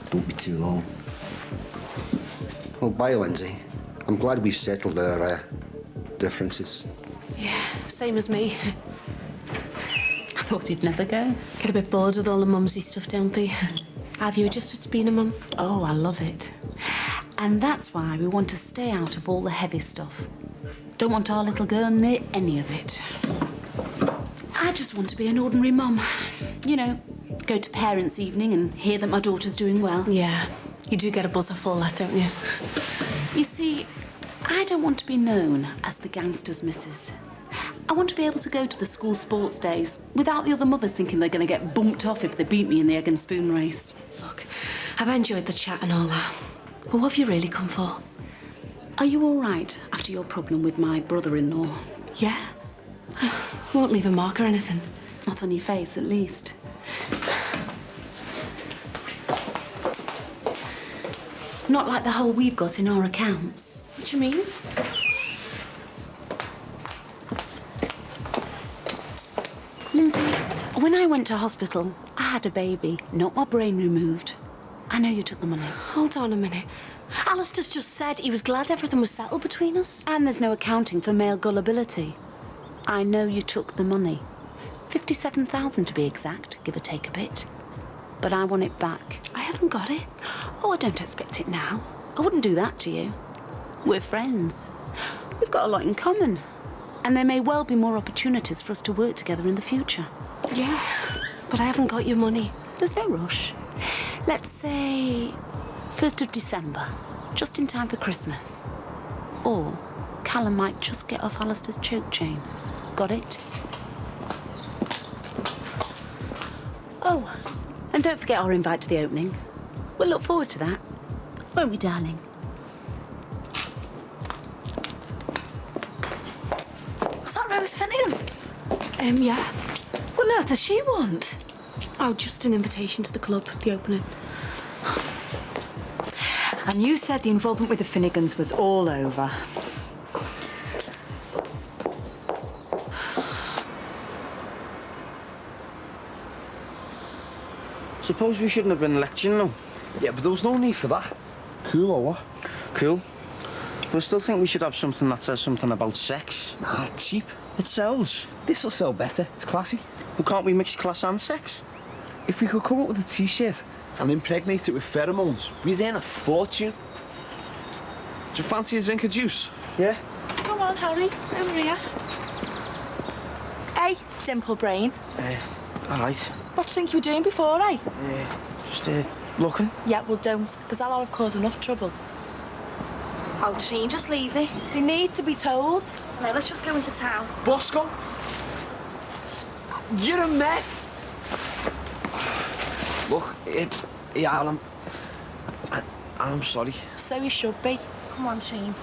Don't be too long. Well, bye, Lindsay. I'm glad we've settled our differences. Yeah, same as me. I thought he'd never go. Get a bit bored with all the mumsy stuff, don't they? Have you adjusted to being a mum? Oh, I love it. And that's why we want to stay out of all the heavy stuff. Don't want our little girl near any of it. I just want to be an ordinary mum. You know, go to parents' evening and hear that my daughter's doing well. Yeah, you do get a buzz off all that, don't you? You see, I don't want to be known as the gangster's missus. I want to be able to go to the school sports days without the other mothers thinking they're going to get bumped off if they beat me in the egg and spoon race. Look, I've enjoyed the chat and all that. But what have you really come for? Are you all right after your problem with my brother-in-law? Yeah. Won't leave a mark or anything. Not on your face, at least. Not like the hole we've got in our accounts. What do you mean? Lindsay, when I went to hospital, I had a baby, not my brain removed. I know you took the money. Hold on a minute. Alistair's just said he was glad everything was settled between us. And there's no accounting for male gullibility. I know you took the money. 57,000 to be exact, give or take a bit. But I want it back. I haven't got it. Oh, I don't expect it now. I wouldn't do that to you. We're friends. We've got a lot in common. And there may well be more opportunities for us to work together in the future. Yeah, but I haven't got your money. There's no rush. Let's say 1st of December, just in time for Christmas. Or Callum might just get off Alistair's choke chain. Got it? Oh, and don't forget our invite to the opening. We'll look forward to that, won't we, darling? Was that Rose Finnegan? Yeah. What on earth does she want? Oh, just an invitation to the club, the opening. And you said the involvement with the Finnegans was all over. Suppose we shouldn't have been lecturing them. Yeah, but there was no need for that. Cool or what? Cool. But I still think we should have something that says something about sex. Nah, cheap. It sells. This'll sell better. It's classy. Well, can't we mix class and sex? If we could come up with a T-shirt and impregnate it with pheromones, we'd earn a fortune. Do you fancy a drink of juice? Yeah. Come on, Harry. Over here. Hey, dimple brain. All right. What do you think you were doing before, eh? Just looking. Yeah, well, don't, because that'll have caused enough trouble. Oh, Trine, just leave it. You need to be told. Now, let's just go into town. Bosco? You're a meth! Look, yeah, I'm sorry. So you should be. Come on, Trine.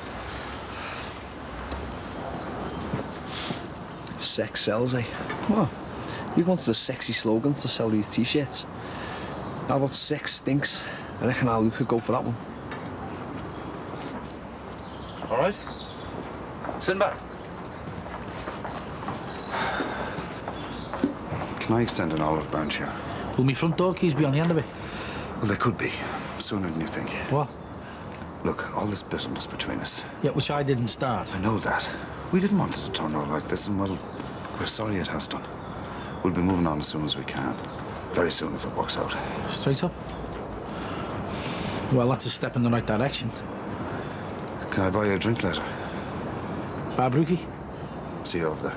Sex sells, eh? What? We wanted a sexy slogan to sell these T-shirts. How about sex stinks? I reckon Luke could go for that one. All right? Sit back. Can I extend an olive branch here? Will me front door keys be on the end of it? Well, they could be. Sooner than you think. What? Look, all this bitterness between us. Yeah, which I didn't start. I know that. We didn't want it to turn out like this, and well, we're sorry it has done. We'll be moving on as soon as we can. Very soon, if it works out. Straight up? Well, that's a step in the right direction. Can I buy you a drink later? Brookie? See you over there.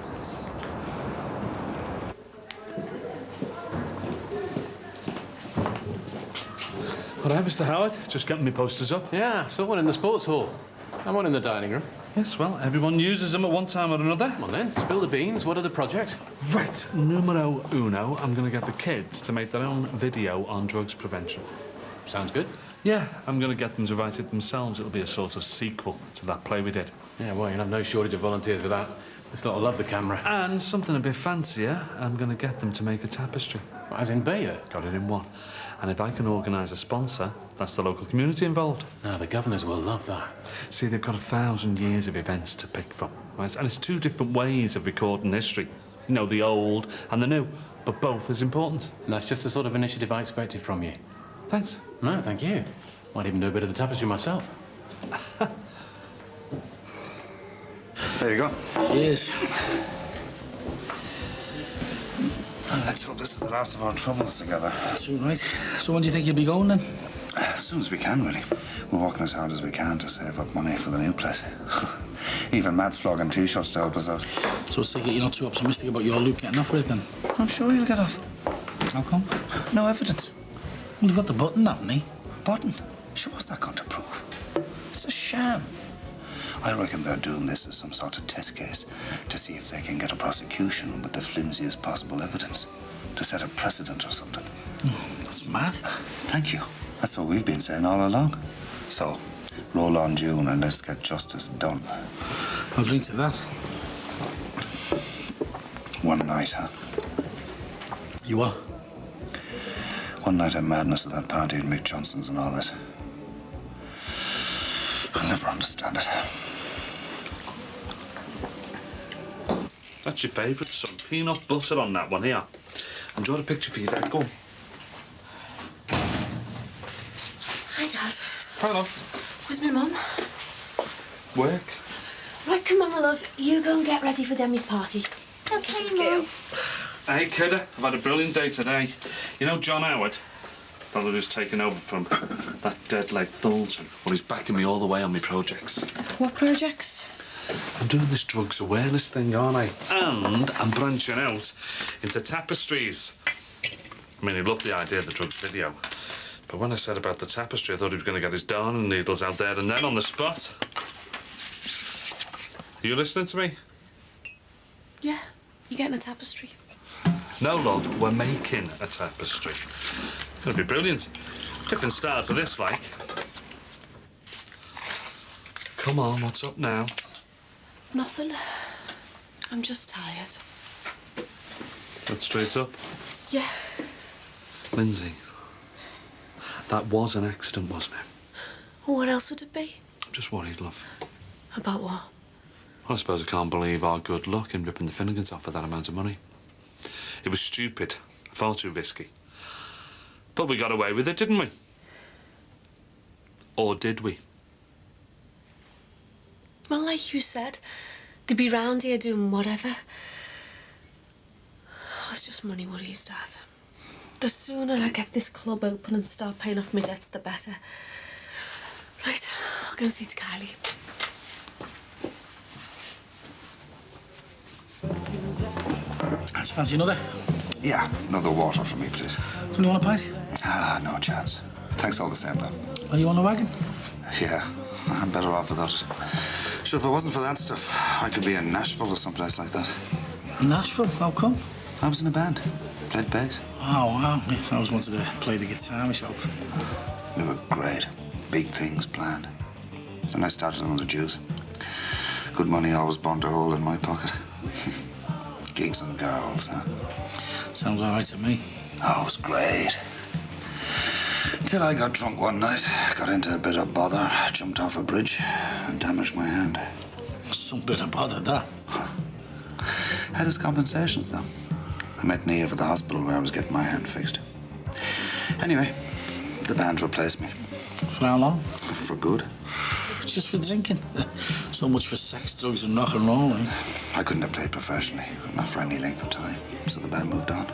All right, Mr. Howard, just getting me posters up. Yeah, someone in the sports hall. And one in the dining room. Yes, well, everyone uses them at one time or another. Come on then, spill the beans. What are the projects? Right, numero uno, I'm going to get the kids to make their own video on drugs prevention. Sounds good. Yeah, I'm going to get them to write it themselves. It'll be a sort of sequel to that play we did. Yeah, well, you'll have no shortage of volunteers for that. This lot will love the camera. And something a bit fancier, I'm going to get them to make a tapestry. As in Bayer? Got it in one. And if I can organise a sponsor, that's the local community involved. Now, the governors will love that. See, they've got 1,000 years of events to pick from, right? And it's two different ways of recording history. You know, the old and the new, but both as important. And that's just the sort of initiative I expected from you. Thanks. No, thank you. Might even do a bit of the tapestry myself. There you go. Cheers. Let's hope this is the last of our troubles together. That's all right. So when do you think you'll be going then? As soon as we can, really. We're working as hard as we can to save up money for the new place. Even Matt's flogging T-shirts to help us out. So I take it you're not too optimistic about your Luke getting off with it then? I'm sure he'll get off. How come? No evidence. Well, you've got the button, haven't you? Button? Sure, what's that going to prove? It's a sham. I reckon they're doing this as some sort of test case to see if they can get a prosecution with the flimsiest possible evidence. To set a precedent or something. Oh, that's mad. Thank you. That's what we've been saying all along. So, roll on June and let's get justice done. I'll drink to that. One night, huh? You what? One night of madness at that party at Mick Johnson's and all this. I'll never understand it. That's your favourite, some peanut butter on that one here. And draw a picture for your dad. Go on. Hi, Dad. Hello. Where's my mum? Work. Right, come on, my love. You go and get ready for Demi's party. Okay, Mum. Hey, kidder, I've had a brilliant day today. You know John Howard? The fellow who's taken over from that dead leg Thornton. Well, he's backing me all the way on my projects. What projects? I'm doing this drugs awareness thing, aren't I? And I'm branching out into tapestries. I mean, he loved the idea of the drugs video. But when I said about the tapestry, I thought he was going to get his darning needles out there and then on the spot. Are you listening to me? Yeah, you're getting a tapestry. No, love, we're making a tapestry. It's going to be brilliant. Different style to this, like. Come on, what's up now? Nothing. I'm just tired. Let's straight up. Yeah. Lindsay, that was an accident, wasn't it? Well, what else would it be? I'm just worried, love. About what? Well, I suppose I can't believe our good luck in ripping the Finnegans off for that amount of money. It was stupid, far too risky. But we got away with it, didn't we? Or did we? Well, like you said, they'd be round here doing whatever. Oh, it's just money worries, Dad. The sooner I get this club open and start paying off my debts, the better. Right, I'll go and see to Kylie. Let's fancy another. Yeah, another water for me, please. Do you want a pint? Ah, no chance. Thanks all the same, though. Are you on the wagon? Yeah, I'm better off without it. Sure, if it wasn't for that stuff, I could be in Nashville or someplace like that. Nashville? How come? I was in a band. Played bass. Oh, wow. I always wanted to play the guitar myself. We were great. Big things planned. Then I started on the juice. Good money always burned a hole in my pocket. Gigs and girls, huh? Sounds all right to me. Oh, it was great. Till I got drunk one night, got into a bit of bother, jumped off a bridge, and damaged my hand. Some bit of bother, that. Had his compensations, though. I met Nia at the hospital where I was getting my hand fixed. Anyway, the band replaced me. For how long? For good. Just for drinking. So much for sex, drugs, and rock and roll, eh? I couldn't have played professionally, not for any length of time. So the band moved on.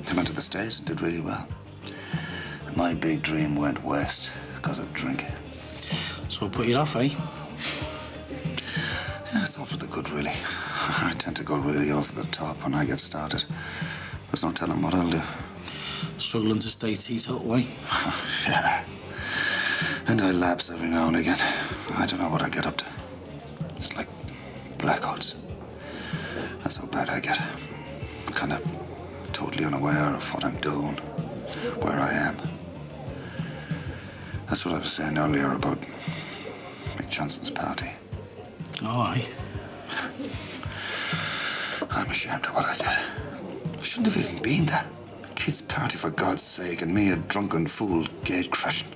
They went to the States and did really well. And my big dream went west because of drink. So it put you off, eh? Yeah, it's all for the good, really. I tend to go really over the top when I get started. There's no telling what I'll do. Struggling to stay teetotal, eh? Yeah. And I lapse every now and again. I don't know what I get up to. It's like blackouts. That's how bad I get. I'm kind of totally unaware of what I'm doing, where I am. That's what I was saying earlier about Mick Johnson's party. Oh, aye. I'm ashamed of what I did. I shouldn't have even been there. A kid's party, for God's sake, and me a drunken fool gate crashing.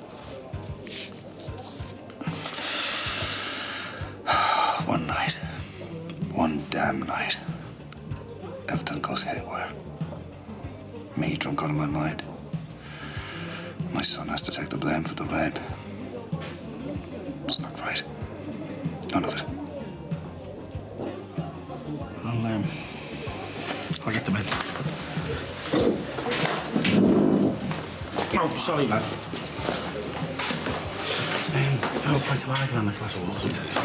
One night, one damn night, everything goes haywire. Me drunk out of my mind. My son has to take the blame for the rape. It's not right. None of it. I'll get them in. Oh, sorry, lad. I'll pint of lager and a glass of water, please.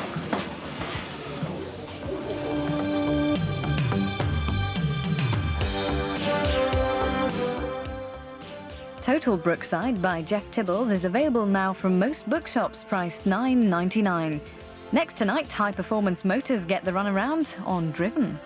Total Brookside by Jeff Tibbles is available now from most bookshops, priced $9.99. Next tonight, high-performance motors get the runaround on Driven.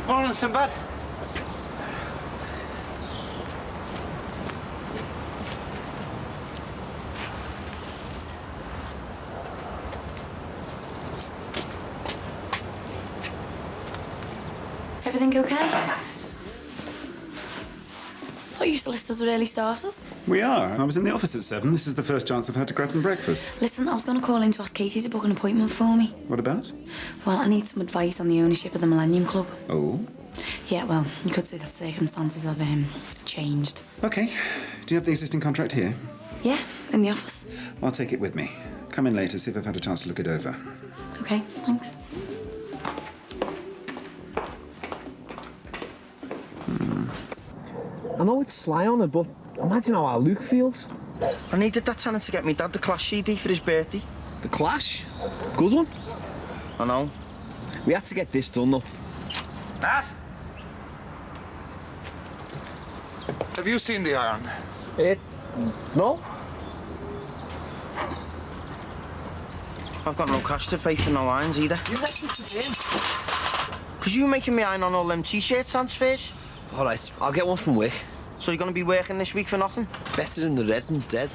Morning, Sinbad. Everything okay? Thought you solicitors were early starters. We are. I was in the office at 7. This is the first chance I've had to grab some breakfast. Listen, I was going to call in to ask Katie to book an appointment for me. What about? Well, I need some advice on the ownership of the Millennium Club. Oh? Yeah, well, you could say that circumstances have changed. OK. Do you have the existing contract here? Yeah, in the office. I'll take it with me. Come in later, see if I've had a chance to look it over. Okay, thanks. I know it's sly on her, but imagine how our Luke feels. I needed that tenant to get me dad the Clash CD for his birthday. The Clash? Good one. I know. We had to get this done, though. Nat? Have you seen the iron? No. I've got no cash to pay for no irons either. You left it to him. Cause you making me iron on all them t-shirt transfers? All right, I'll get one from Wick. So you're gonna be working this week for nothing? Better than the red and dead.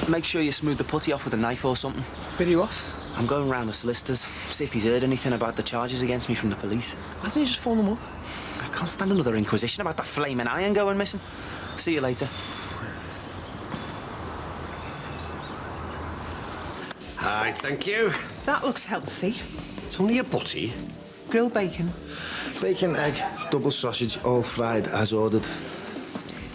Make sure you smooth the putty off with a knife or something. Where are you off? I'm going round the solicitors, see if he's heard anything about the charges against me from the police. Why don't you just phone them up? I can't stand another inquisition about that flaming iron going missing. See you later. Hi, thank you. That looks healthy. It's only a butty. Grilled bacon. Bacon, egg, double sausage, all fried as ordered.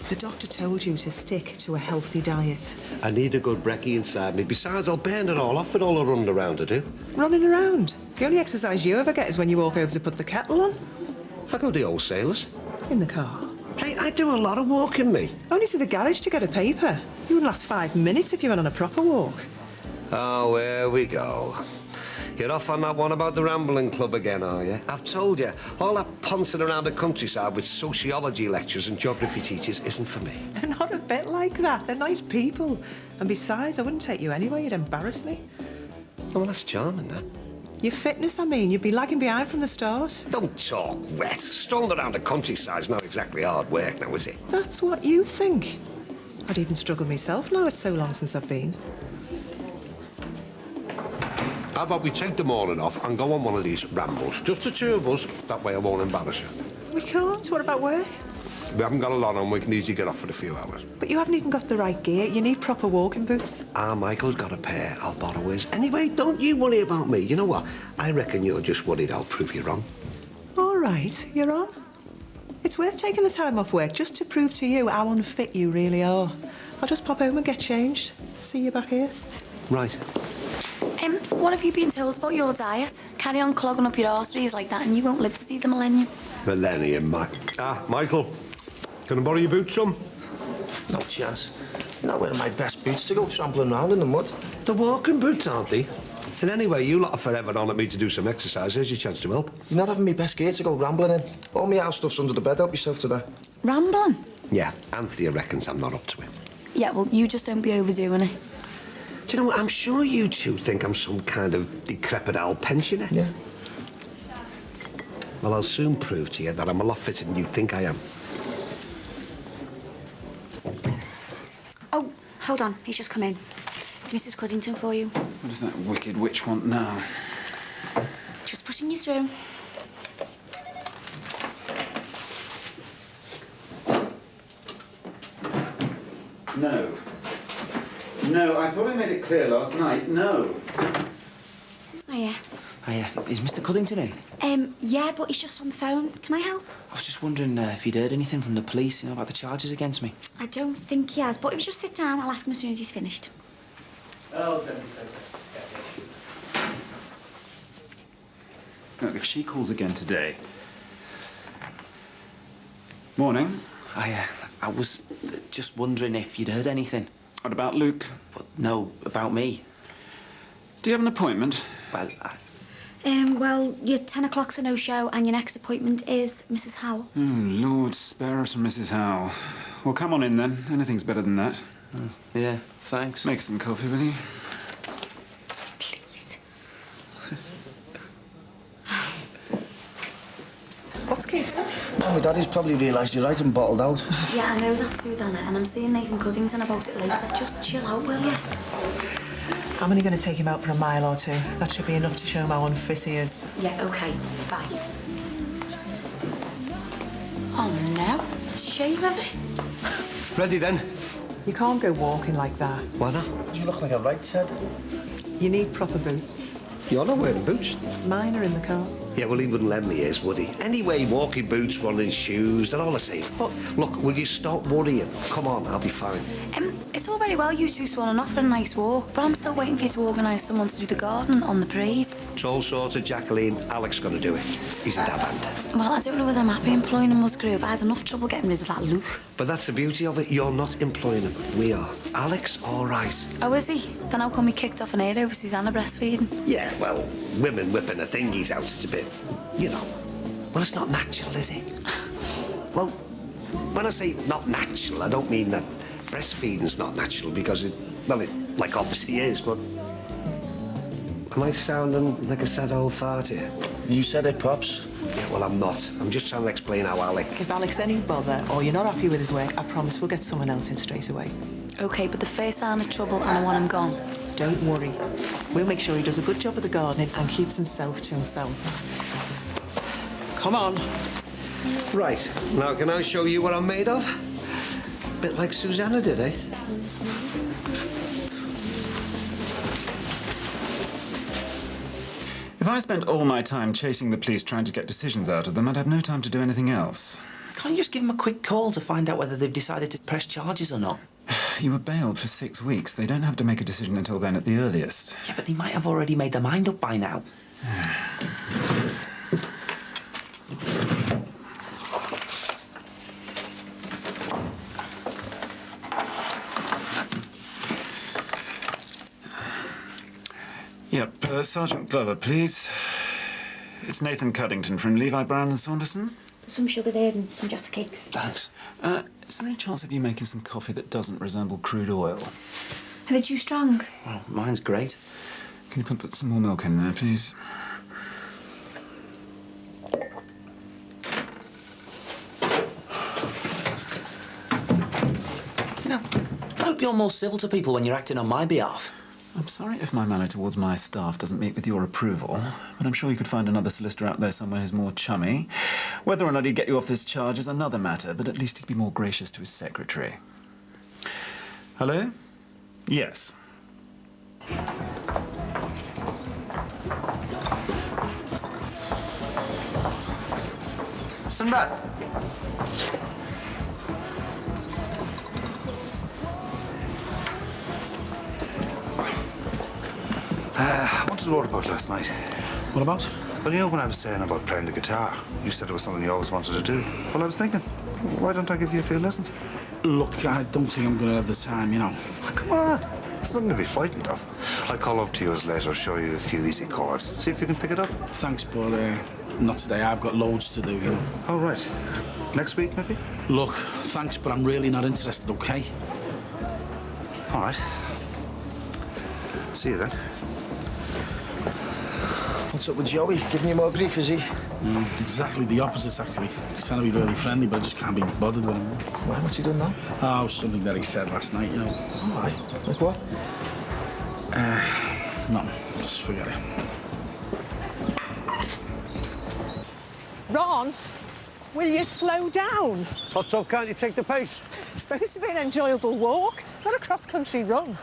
The doctor told you to stick to a healthy diet. I need a good brekkie inside me. Besides, I'll burn it all off with all the running around I do. Running around? The only exercise you ever get is when you walk over to put the kettle on. I go to the wholesalers. In the car. Hey, I do a lot of walking, me. Only to the garage to get a paper. You wouldn't last 5 minutes if you went on a proper walk. Oh, here we go. You're off on that one about the Rambling Club again, are you? I've told you, all that pouncing around the countryside with sociology lectures and geography teachers isn't for me. They're not a bit like that. They're nice people. And besides, I wouldn't take you anyway. You'd embarrass me. Oh, well, that's charming, that. Your fitness, I mean. You'd be lagging behind from the start. Don't talk wet. Strolling around the countryside's not exactly hard work now, is it? That's what you think. I'd even struggle myself now. It's so long since I've been. How about we take the morning off and go on one of these rambles? Just the two of us. That way I won't embarrass you. We can't. What about work? We haven't got a lot on. We can easily get off for a few hours. But you haven't even got the right gear. You need proper walking boots. Ah, Michael's got a pair. I'll borrow his. Anyway, don't you worry about me. You know what? I reckon you're just worried I'll prove you wrong. All right. You're on. It's worth taking the time off work just to prove to you how unfit you really are. I'll just pop home and get changed. See you back here. Right. What have you been told about your diet? Carry on clogging up your arteries like that and you won't live to see the millennium. Millennium, Michael. Can I borrow your boots some? No chance. You're not wearing my best boots to go trampling around in the mud. The walking boots, aren't they? And anyway, you lot are forever on at me to do some exercise. Here's your chance to help. You're not having me best gear to go rambling in. All my house stuff's under the bed. Help yourself to that. Rambling? Yeah, Anthea reckons I'm not up to it. Yeah, well, you just don't be overdoing it. Do you know, I'm sure you two think I'm some kind of decrepit old pensioner. Yeah. Well, I'll soon prove to you that I'm a lot fitter than you think I am. Oh, hold on. He's just come in. It's Mrs. Cuddington for you. What does that wicked witch want now? Just pushing you through. No. No, I thought I made it clear last night. No. Oh, yeah. Hiya. Is Mr. Cuddington in? Yeah, but he's just on the phone. Can I help? I was just wondering if he'd heard anything from the police, about the charges against me. I don't think he has, but if you just sit down, I'll ask him as soon as he's finished. Oh, don't be so bad. Look, if she calls again today... Morning. I was just wondering if you'd heard anything. What about Luke? But no, about me. Do you have an appointment? Well, Well, your 10 o'clock's a no-show, and your next appointment is Mrs. Howell. Oh, Lord, spare us from Mrs. Howell. Well, come on in, then. Anything's better than that. Yeah, thanks. Make some coffee, will you? Please. What's Keith? Oh, my daddy's probably realised you're right and bottled out. Yeah, I know that, Susanna, and I'm seeing Nathan Cuddington about it later. Just chill out, will you? I'm only going to take him out for a mile or two. That should be enough to show him how unfit he is. Yeah, OK. Bye. Oh, no. Shame of it. Ready, then? You can't go walking like that. Why not? You look like a right head. You need proper boots. You're not wearing boots. Mine are in the car. Yeah, well, he wouldn't lend me his, would he? Anyway, walking boots, running shoes, they're all the same. But look, will you stop worrying? Come on, I'll be fine. It's all very well you two swanning off for a nice walk, but I'm still waiting for you to organise someone to do the garden on the parade. It's all sorted, Jacqueline. Alec's going to do it. He's in that band. Well, I don't know whether I'm happy employing a Musgrove. I had enough trouble getting rid of that Luke. But that's the beauty of it. You're not employing him. We are. Alex, all right. Oh, is he? Then how come he kicked off an air over Susanna breastfeeding? Yeah, well, women whipping the thingies out, it's a bit, you know. Well, it's not natural, is it? Well, when I say not natural, I don't mean that breastfeeding's not natural because it, well, it, like, obviously is, but... Am I sounding like a sad old fart here? You said it, Pops. Yeah, well, I'm not. I'm just trying to explain how Alec... If Alec's any bother or you're not happy with his work, I promise we'll get someone else in straight away. OK, but the first sign of trouble and I want him gone. Don't worry. We'll make sure he does a good job of the gardening and keeps himself to himself. Come on. Right. Now, can I show you what I'm made of? Bit like Susanna did, eh? If I spent all my time chasing the police trying to get decisions out of them, I'd have no time to do anything else. Can't you just give them a quick call to find out whether they've decided to press charges or not? You were bailed for 6 weeks. They don't have to make a decision until then at the earliest. Yeah, but they might have already made their mind up by now. Yep, Sergeant Glover, please. It's Nathan Cuddington from Levi Brown and Saunderson. Some sugar there and some Jaffa cakes. Thanks. Is there any chance of you making some coffee that doesn't resemble crude oil? Are they too strong? Well, mine's great. Can you put some more milk in there, please? You know, I hope you're more civil to people when you're acting on my behalf. I'm sorry if my manner towards my staff doesn't meet with your approval, but I'm sure you could find another solicitor out there somewhere who's more chummy. Whether or not he'd get you off this charge is another matter, but at least he'd be more gracious to his secretary. Hello? Yes. Stand back. I wanted to write about last night. What about? Well, you know when I was saying about playing the guitar, you said it was something you always wanted to do. Well, I was thinking, why don't I give you a few lessons? Look, I don't think I'm going to have the time, you know. Come on. It's nothing to be frightened of. I'll call up to you later, show you a few easy chords. See if you can pick it up. Thanks, but not today. I've got loads to do, you know. Oh, right. Next week, maybe? Look, thanks, but I'm really not interested, OK? All right. See you then. What's up with Joey? Giving you more grief, is he? Exactly the opposite, actually. He's trying to be really friendly, but I just can't be bothered with him. Why? What's he done now? Oh, something that he said last night, you know. All right. Like what? No, just forget it. Ron, will you slow down? What's up? Can't you take the pace? It's supposed to be an enjoyable walk, not a cross-country run.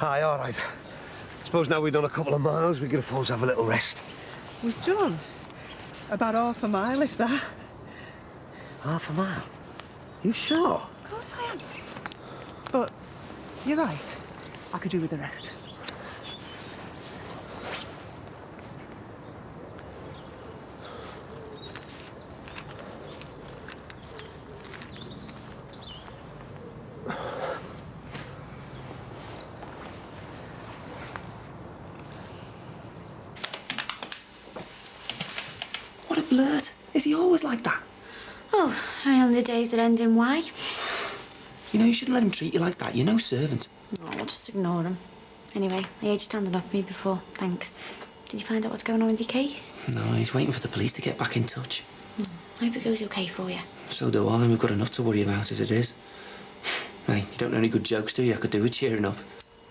Aye, all right. Suppose now we've done a couple of miles, we can afford to have a little rest. We've done about half a mile, if that. Half a mile? You sure? Of course I am. But you're right. I could do with the rest. What a blurt. Is he always like that? Oh, only on the days that end in Y. You know, you shouldn't let him treat you like that. You're no servant. Oh, I'll just ignore him. Anyway, I heard you standing up for me before. Thanks. Did you find out what's going on with your case? No, he's waiting for the police to get back in touch. I hope it goes okay for you. So do I. We've got enough to worry about as it is. Hey, you don't know any good jokes, do you? I could do with cheering up.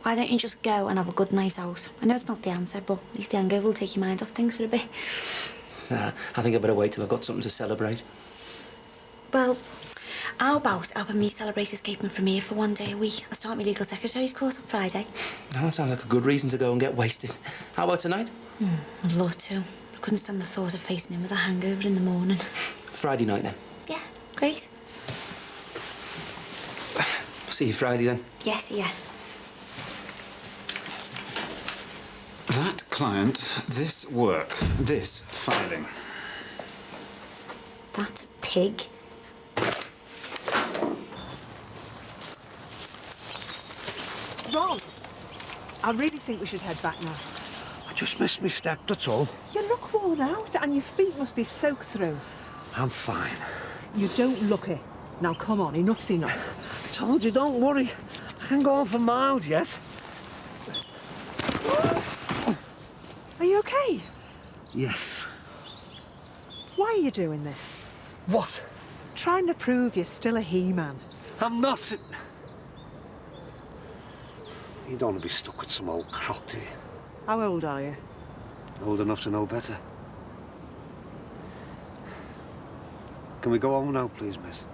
Why don't you just go and have a good, nice house? I know it's not the answer, but at least the hangover will take your mind off things for a bit. Nah, I think I better wait till I've got something to celebrate. Well, how about helping me celebrate escaping from here for one day a week? I start my legal secretary's course on Friday. Now, that sounds like a good reason to go and get wasted. How about tonight? I'd love to. I couldn't stand the thought of facing him with a hangover in the morning. Friday night, then. Yeah, great. See you Friday, then. Yes, yeah. That client, this work, this filing. That pig. Ron, I really think we should head back now. I just missed my step, that's all. You look worn out and your feet must be soaked through. I'm fine. You don't look it. Now, come on, enough's enough. I told you, don't worry. I can go on for miles yet. Are you okay? Yes. Why are you doing this? What? Trying to prove you're still a he-man. I'm not. You don't want to be stuck with some old crock, do you? How old are you? Old enough to know better. Can we go home now, please, miss?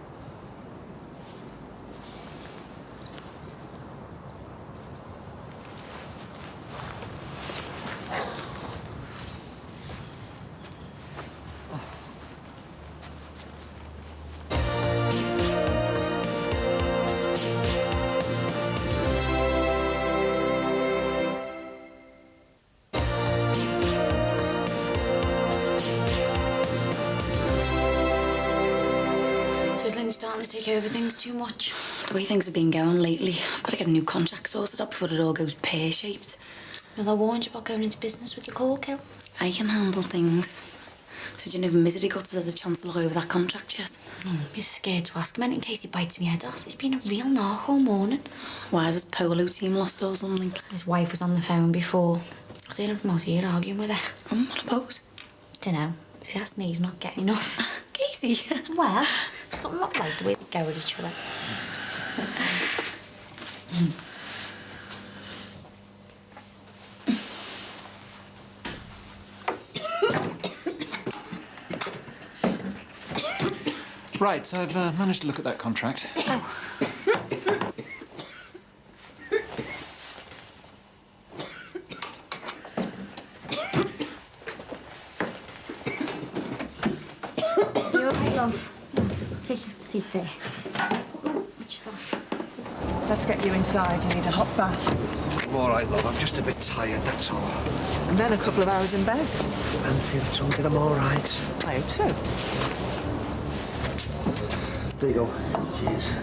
starting to take over things too much. The way things have been going lately, I've got to get a new contract sorted out before it all goes pear-shaped. Well, I warned you about going into business with the cork. I can handle things. So do you know if Misery Guts has had a chance to look over that contract yet? I'm just scared to ask him in case he bites me head off. He's been a real narc all morning. Why has his polo team lost or something? His wife was on the phone before. I was hearing from out here arguing with her. What about? Dunno. If you ask me, he's not getting enough. Casey. Well, something not right the way they go at each other. Right, I've managed to look at that contract. Oh. You okay, love? Take a seat there. Watch yourself. Let's get you inside. You need a hot bath. I'm all right, love. I'm just a bit tired, that's all. And then a couple of hours in bed. Anthony, that's all good. I'm all right. I hope so. There you go. Cheers.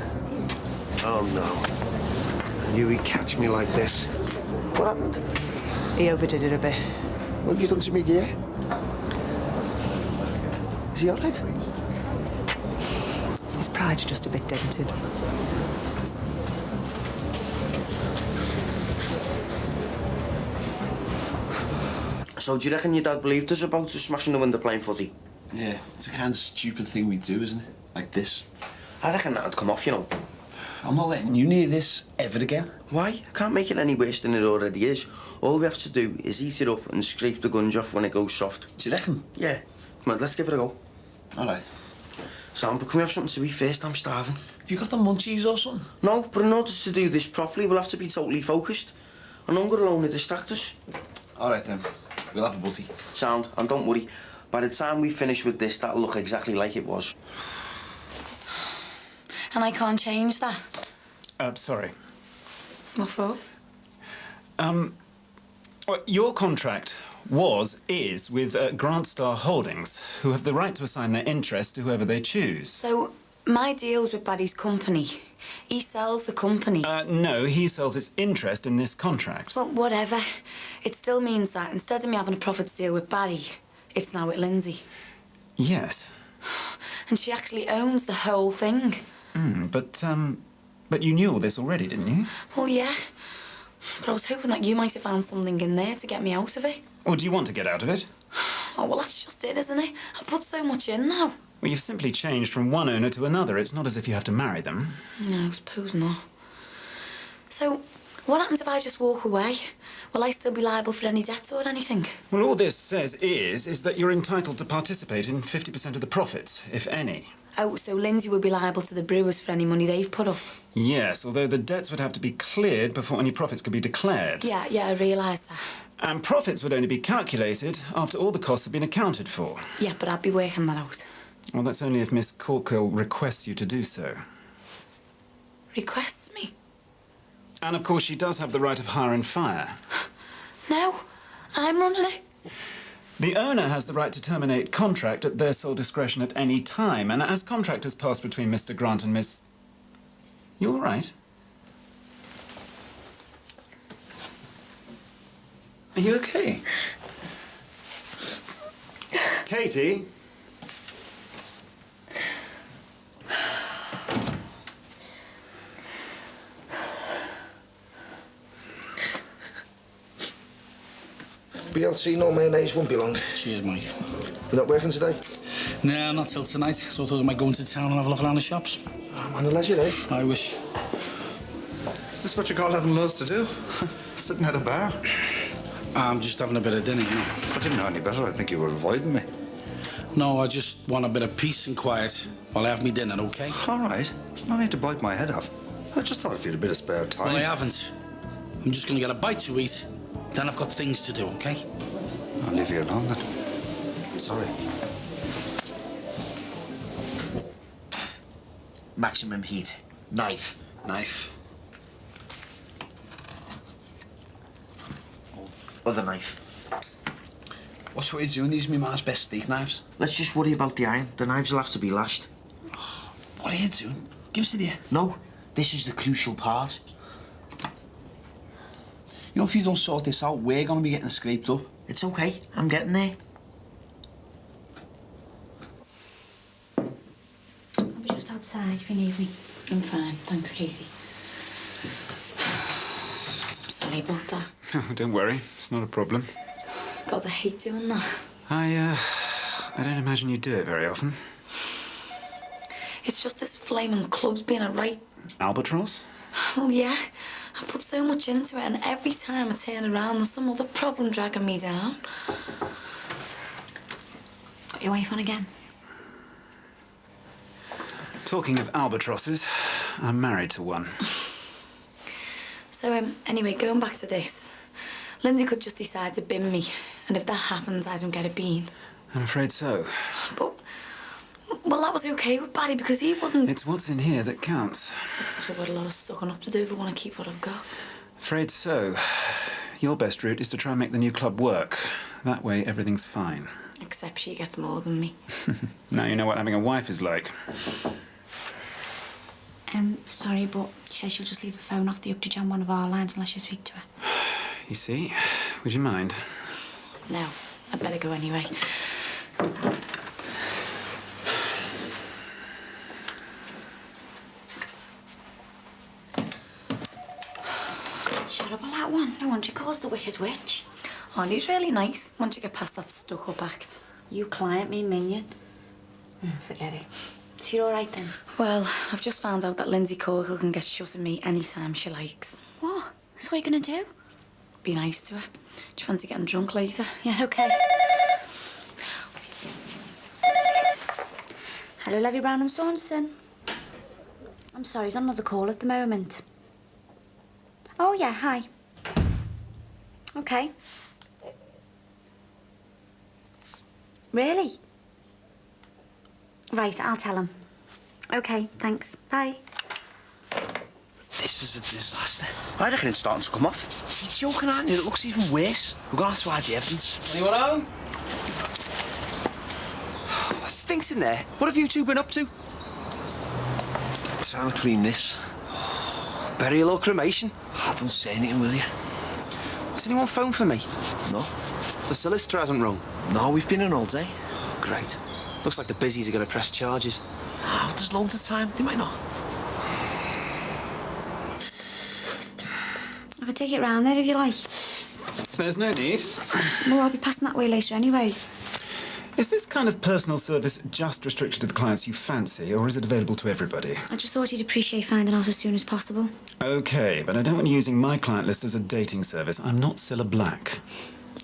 Oh, no. I knew he'd catch me like this. What happened? He overdid it a bit. What have you done to me, gear? Is he all right? His pride's just a bit dented. So do you reckon your dad believed us about us smashing the window playing footy? Yeah, it's the kind of stupid thing we do, isn't it? Like this. I reckon that'd come off, you know. I'm not letting you near this ever again. Why? I can't make it any worse than it already is. All we have to do is heat it up and scrape the gunge off when it goes soft. Do you reckon? Yeah. Come on, let's give it a go. All right. Sam, but can we have something to eat first? I'm starving. Have you got the munchies or something? No, but in order to do this properly, we'll have to be totally focused. And hunger alone will distract us. All right, then. We'll have a butty. Sound, and don't worry. By the time we finish with this, that'll look exactly like it was. And I can't change that. Sorry. What for? Well, your contract is with Grant Star Holdings, who have the right to assign their interest to whoever they choose. So, my deal's with Barry's company. He sells the company. No, he sells its interest in this contract. Well, whatever. It still means that instead of me having a profits deal with Barry, it's now with Lindsay. Yes. And she actually owns the whole thing. But you knew all this already, didn't you? Well, yeah. But I was hoping that you might have found something in there to get me out of it. Or do you want to get out of it? Oh, well, that's just it, isn't it? I've put so much in now. Well, you've simply changed from one owner to another. It's not as if you have to marry them. No, I suppose not. So, what happens if I just walk away? Will I still be liable for any debts or anything? Well, all this says is that you're entitled to participate in 50% of the profits, if any. Oh, so Lindsay would be liable to the brewers for any money they've put up? Yes, although the debts would have to be cleared before any profits could be declared. Yeah, I realise that. And profits would only be calculated after all the costs have been accounted for. Yeah, but I'd be working that out. Well, that's only if Miss Corkill requests you to do so. Requests me? And, of course, she does have the right of hire and fire. No, I'm running it. The owner has the right to terminate contract at their sole discretion at any time, and as contract has passed between Mr. Grant and Miss... You all right? Are you okay? Katie? BLC, no mayonnaise, won't be long. Cheers, Mike. You're not working today? Nah, not till tonight. So I thought I might go into town and have a look around the shops. Oh, man, a leisure day. I wish. Is this what you call having loads to do? Sitting at a bar? I'm just having a bit of dinner, you know. If I didn't know any better, I think you were avoiding me. No, I just want a bit of peace and quiet while I have me dinner, OK? All right. There's no need to bite my head off. I just thought if you had a bit of spare time... Well, I haven't. I'm just going to get a bite to eat. Then I've got things to do, OK? I'll leave you alone, then. Sorry. Maximum heat. Knife. Other knife. What's what you're doing? These are my ma's best steak knives. Let's just worry about the iron. The knives will have to be lashed. What What are you doing? Give us it here. No, this is the crucial part. You know, if you don't sort this out, we're going to be getting scraped up. It's okay. I'm getting there. I'll be just outside if you need me. I'm fine, thanks, Casey. I'm sorry about that. Oh, don't worry. It's not a problem. God, I hate doing that. I don't imagine you do it very often. It's just this flaming club's been a right... Albatross? Well, yeah. I've put so much into it, and every time I turn around, there's some other problem dragging me down. Got your wife on again? Talking of albatrosses, I'm married to one. So, anyway, going back to this. Lindsay could just decide to bin me, and if that happens, I don't get a bean. I'm afraid so. But, well, that was okay with Barry because he wouldn't... It's what's in here that counts. Looks like I've got a lot of sucking up to do if I want to keep what I've got. Afraid so. Your best route is to try and make the new club work. That way, everything's fine. Except she gets more than me. Now you know what having a wife is like. Sorry, but she says she'll just leave a phone off the hook on one of our lines unless you speak to her. You see? Would you mind? No, I'd better go anyway. Shut up on that one. No wonder she calls the Wicked Witch. Oh, and he's really nice once you get past that stuck-up act. You client, me minion. Forget it. So you're all right then? Well, I've just found out that Lindsay Corkill can get shut of me anytime she likes. What? So what are you going to do? Be nice to her. Do you fancy getting drunk later? Yeah, OK. Hello, Levy Brown and Saunderson. I'm sorry, he's on another call at the moment. Oh, yeah, hi. OK. Really? Right, I'll tell him. OK, thanks. Bye. This is a disaster. I reckon it's starting to come off. You're joking, aren't you? It looks even worse. We're going to have to hide the evidence. Anyone home? That stinks in there. What have you two been up to? Trying to clean this. Burial or cremation? Oh, don't say anything, will you? Has anyone phoned for me? No. The solicitor hasn't rung? No, we've been in all day. Great. Looks like the busies are going to press charges. Oh, there's loads of time. They might not. I could take it round there if you like. There's no need. Well, I'll be passing that way later anyway. Is this kind of personal service just restricted to the clients you fancy, or is it available to everybody? I just thought you'd appreciate finding out as soon as possible. OK, but I don't want you using my client list as a dating service. I'm not Cilla Black.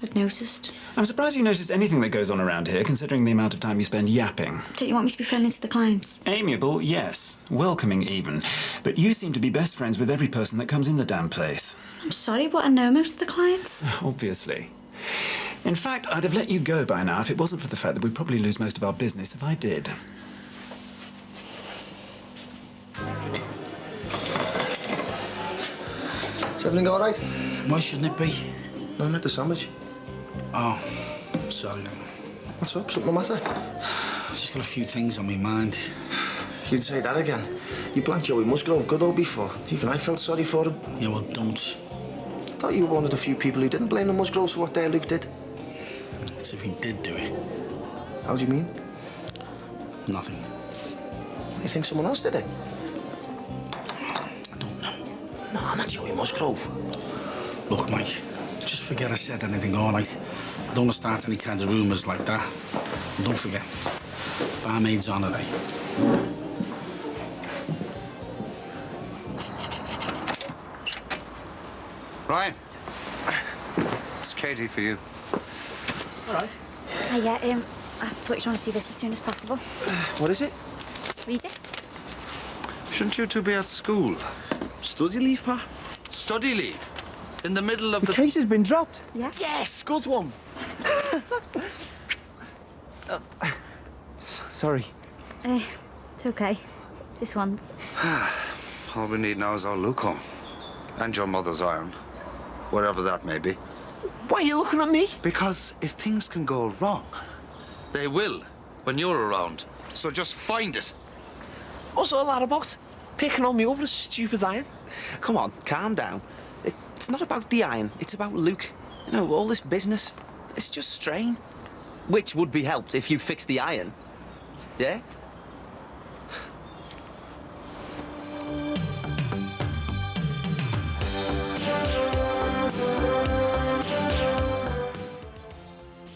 I'd noticed. I'm surprised you noticed anything that goes on around here, considering the amount of time you spend yapping. Don't you want me to be friendly to the clients? Amiable, yes. Welcoming, even. But you seem to be best friends with every person that comes in the damn place. I'm sorry, but I know most of the clients. Obviously. In fact, I'd have let you go by now if it wasn't for the fact that we'd probably lose most of our business if I did. Is everything all right? Why shouldn't it be? No, I meant the sandwich. Oh, sorry. What's up? Something the matter? I've just got a few things on my mind. You'd say that again. You blanked Joey Musgrove good old before. Even I felt sorry for him. Yeah, well, don't. I thought you were one of the few people who didn't blame the Musgroves for what their Luke did. As if he did do it. How do you mean? Nothing. You think someone else did it? I don't know. No, not Joey Musgrove. Look, Mike, just forget I said anything, all right? I don't want to start any kinds of rumours like that. And don't forget, barmaid's on today. Ryan. It's Katie for you. All right. Yeah, I thought you'd want to see this as soon as possible. What is it? Read it. Shouldn't you two be at school? Study leave, Pa? Study leave? In the middle of the... case has been dropped. Yeah? Yes, good one. Sorry. It's okay. This one's... All we need now is our Luke home. And your mother's iron. Whatever that may be. Why are you looking at me? Because if things can go wrong, they will when you're around. So just find it. What's all that about? Picking on me over a stupid iron? Come on, calm down. It's not about the iron, it's about Luke. You know, all this business, it's just strain. Which would be helped if you fixed the iron. Yeah?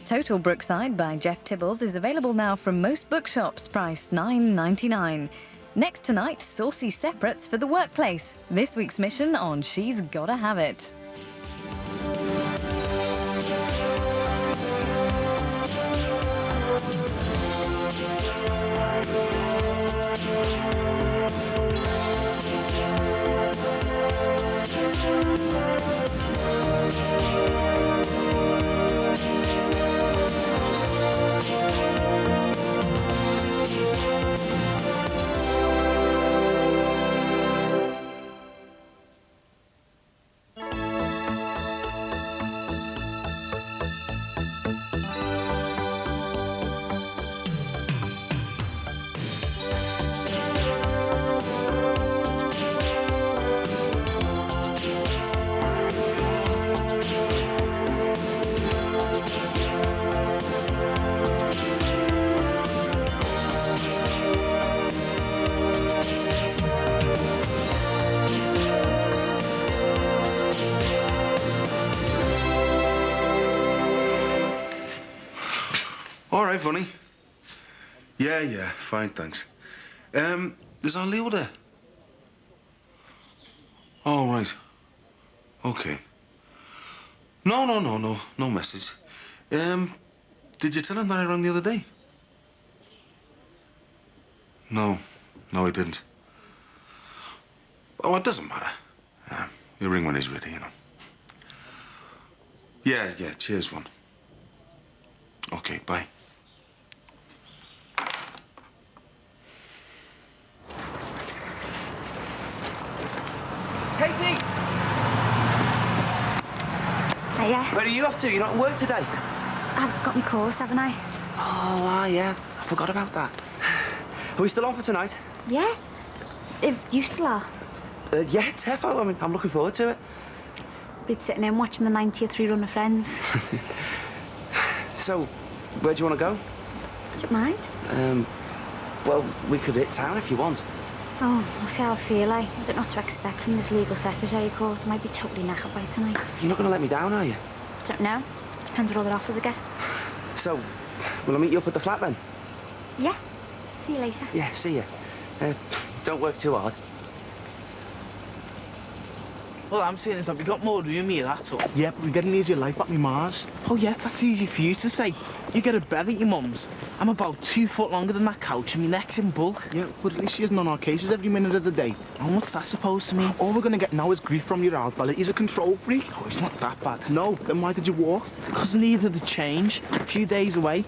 Total Brookside by Jeff Tibbles is available now from most bookshops, priced $9.99. Next tonight, saucy separates for the workplace. This week's mission on She's Gotta Have It. All right, Funny. Yeah, fine, thanks. Is our Leo there? Oh, right. Okay. No message. Did you tell him that I rang the other day? No, he didn't. Oh, it doesn't matter. He'll ring when he's ready, you know. Yeah, cheers, Vaughn. Okay, bye. Katie! Hiya. Where are you off to? You're not at work today? I've got my course, haven't I? Oh, yeah. I forgot about that. Are we still on for tonight? Yeah. If you still are. Yeah, defo. I mean, I'm looking forward to it. Been sitting in watching the 90th rerun of Friends. So, where do you want to go? Do you mind? Well, we could hit town if you want. Oh, I'll see how I feel. I don't know what to expect from this legal secretary course. I might be totally knackered by tonight. You're not going to let me down, are you? Don't know. Depends what other offers I get. So, will I meet you up at the flat then? Yeah. See you later. Yeah, see you. Don't work too hard. All I'm saying is, have you got more room here, that's all? Yeah, but we're getting easier life at me Mars. Oh, yeah, that's easy for you to say. You get a bed at your mum's. I'm about 2 foot longer than that couch and my neck's in bulk. Yeah, but at least she isn't on our cases every minute of the day. And what's that supposed to mean? All we're going to get now is grief from your old fella. He's a control freak. Oh, it's not that bad. No, then why did you walk? Because I needed the change. A few days away.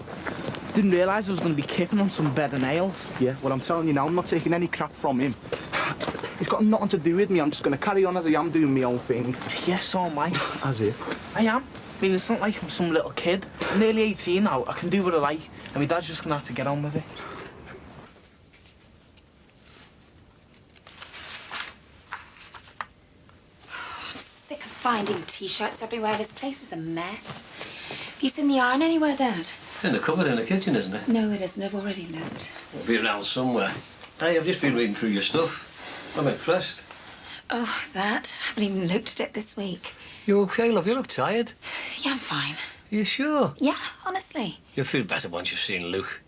Didn't realise I was going to be kicking on some bed and nails. Yeah, well, I'm telling you now, I'm not taking any crap from him. It's got nothing to do with me. I'm just going to carry on as I am doing my own thing. Yes, so am I. As if? I am. I mean, it's not like I'm some little kid. I'm nearly 18 now. I can do what I like. And my dad's just going to have to get on with it. I'm sick of finding T-shirts everywhere. This place is a mess. Have you seen the yarn anywhere, Dad? In the cupboard in the kitchen, isn't it? No, it isn't. I've already looked. It'll be around somewhere. Hey, I've just been reading through your stuff. I'm impressed. Oh, that? I haven't even looked at it this week. You okay, love? You look tired. Yeah, I'm fine. You sure? Yeah, honestly. You'll feel better once you've seen Luke.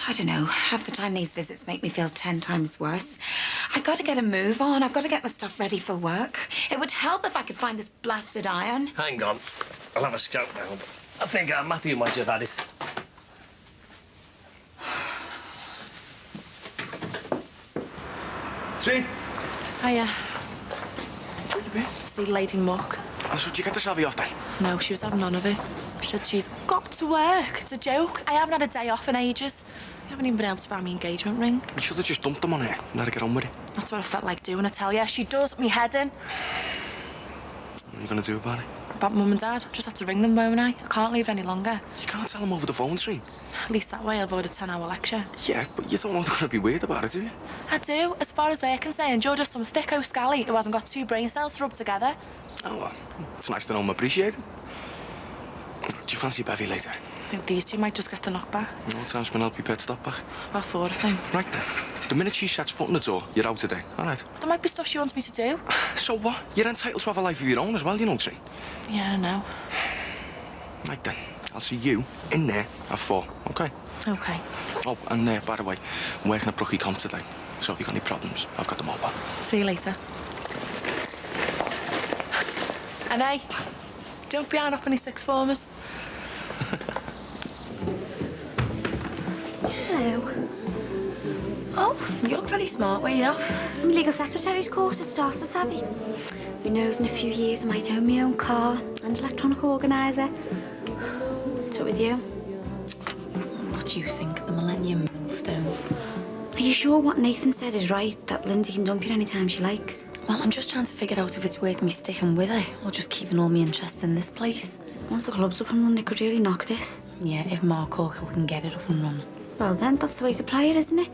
I don't know. Half the time these visits make me feel 10 times worse. I've got to get a move on. I've got to get my stuff ready for work. It would help if I could find this blasted iron. Hang on. I'll have a scout round. I think Matthew might have had it. See? Hiya. See Lady Muck. Oh, so did you get the savvy off day? No, she was having none of it. She said she's got to work. It's a joke. I haven't had a day off in ages. I haven't even been able to buy me engagement ring. You should have just dumped them on her and let her get on with it. That's what I felt like doing, I tell you. She does me head in. What are you going to do about it? About Mum and Dad. Just have to ring them, won't I? I can't leave any longer. You can't tell them over the phone, Tree. At least that way I'll avoid a 10-hour lecture. Yeah, but you don't know they're going to be weird about it, do you? I do. As far as they're concerned, you're just some thicko scally who hasn't got 2 brain cells to rub together. Oh, well, it's nice to know I'm appreciated. Do you fancy a bevy later? I think these 2 might just get the knockback. What time's Penelope Pet stop back? About 4, I think. Right then. The minute she sets foot in the door, you're out today, all right? There might be stuff she wants me to do. So what? You're entitled to have a life of your own as well, you know, Tree. Yeah, I know. Right then. I'll see you in there at 4, OK? OK. Oh, and by the way, I'm working at Brookie Comp today. So if you've got any problems, I've got the mobile. See you later. And hey, don't be eyeing up any 6th formers. Hello. Oh, you look very smart. Where are you off? My legal secretary's course, it starts as savvy. Who knows, in a few years I might own my own car and electronic organiser. What's up with you? What do you think of the Millennium Millstone? Are you sure what Nathan said is right, that Lindsay can dump you anytime she likes? Well, I'm just trying to figure out if it's worth me sticking with her or just keeping all my interest in this place. Once the club's up and running, it could really knock this. Yeah, if Mark Corkill can get it up and running. Well then, that's the way to play it, isn't it?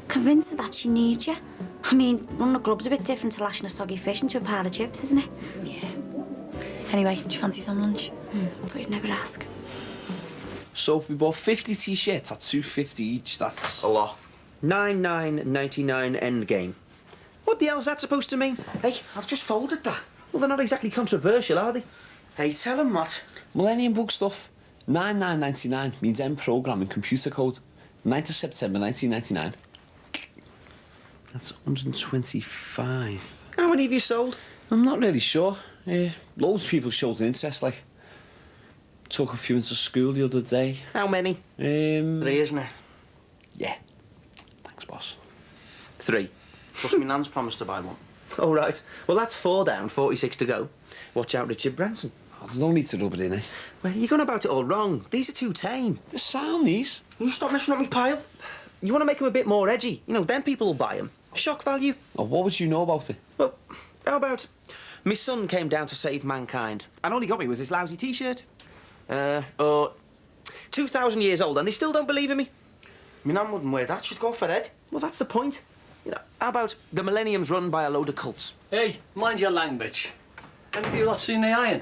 Convince her that she needs you. I mean, running a club's a bit different to lashing a soggy fish into a pile of chips, isn't it? Yeah. Anyway, do you fancy some lunch? But you'd never ask. So if we bought 50 T-shirts at $2.50 each, that's... A lot. 99.99 end game. What the hell's that supposed to mean? Hey, I've just folded that. Well, they're not exactly controversial, are they? Hey, tell him what. Millennium Book stuff. 99.99 means end programming computer code. 9th of September 1999. That's 125. How many have you sold? I'm not really sure. Loads of people showed an interest, like. Took a few into school the other day. How many? 3, isn't it? Yeah. Thanks, boss. 3. Plus, my nan's promised to buy one. Oh, right. Well, that's 4 down, 46 to go. Watch out, Richard Branson. Oh, there's no need to rub it in, eh? Well, you're going about it all wrong. These are too tame. They're sound, these. You stop messing up my pile. You want to make them a bit more edgy. You know, then people will buy them. Shock value. Oh, what would you know about it? Well, how about... My son came down to save mankind, and all he got me was this lousy T-shirt. 2,000 years old, and they still don't believe in me. My nan wouldn't wear that. She'd go for Ed. Well, that's the point. You know, how about the millennium's run by a load of cults? Hey, mind your language. Have you not seen the iron?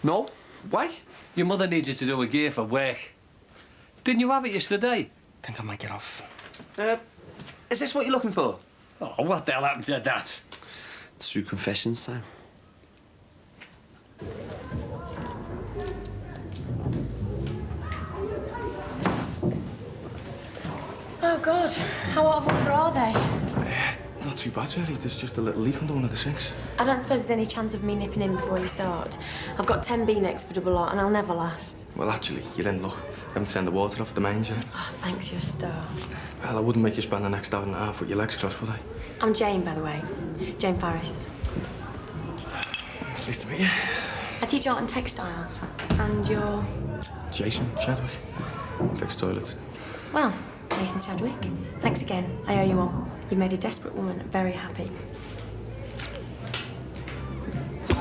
No. Why? Your mother needs you to do a gear for work. Didn't you have it yesterday? Think I might get off. Is this what you're looking for? Oh, what the hell happened to that? True confessions time. Oh, God. How out of order are they? Not too bad, really. There's just a little leak under one of the sinks. I don't suppose there's any chance of me nipping in before you start. I've got 10 B-necks for double lot, and I'll never last. Well, actually, you're in luck. I haven't turned the water off at the mains yet. Oh, thanks, you're a star. Well, I wouldn't make you spend the next hour and a half with your legs crossed, would I? I'm Jane, by the way. Jane Farris. Pleased to meet you. I teach art and textiles. And you're... Jason Chadwick. Fix toilet. Well, Jason Chadwick. Thanks again. I owe you one. You've made a desperate woman very happy.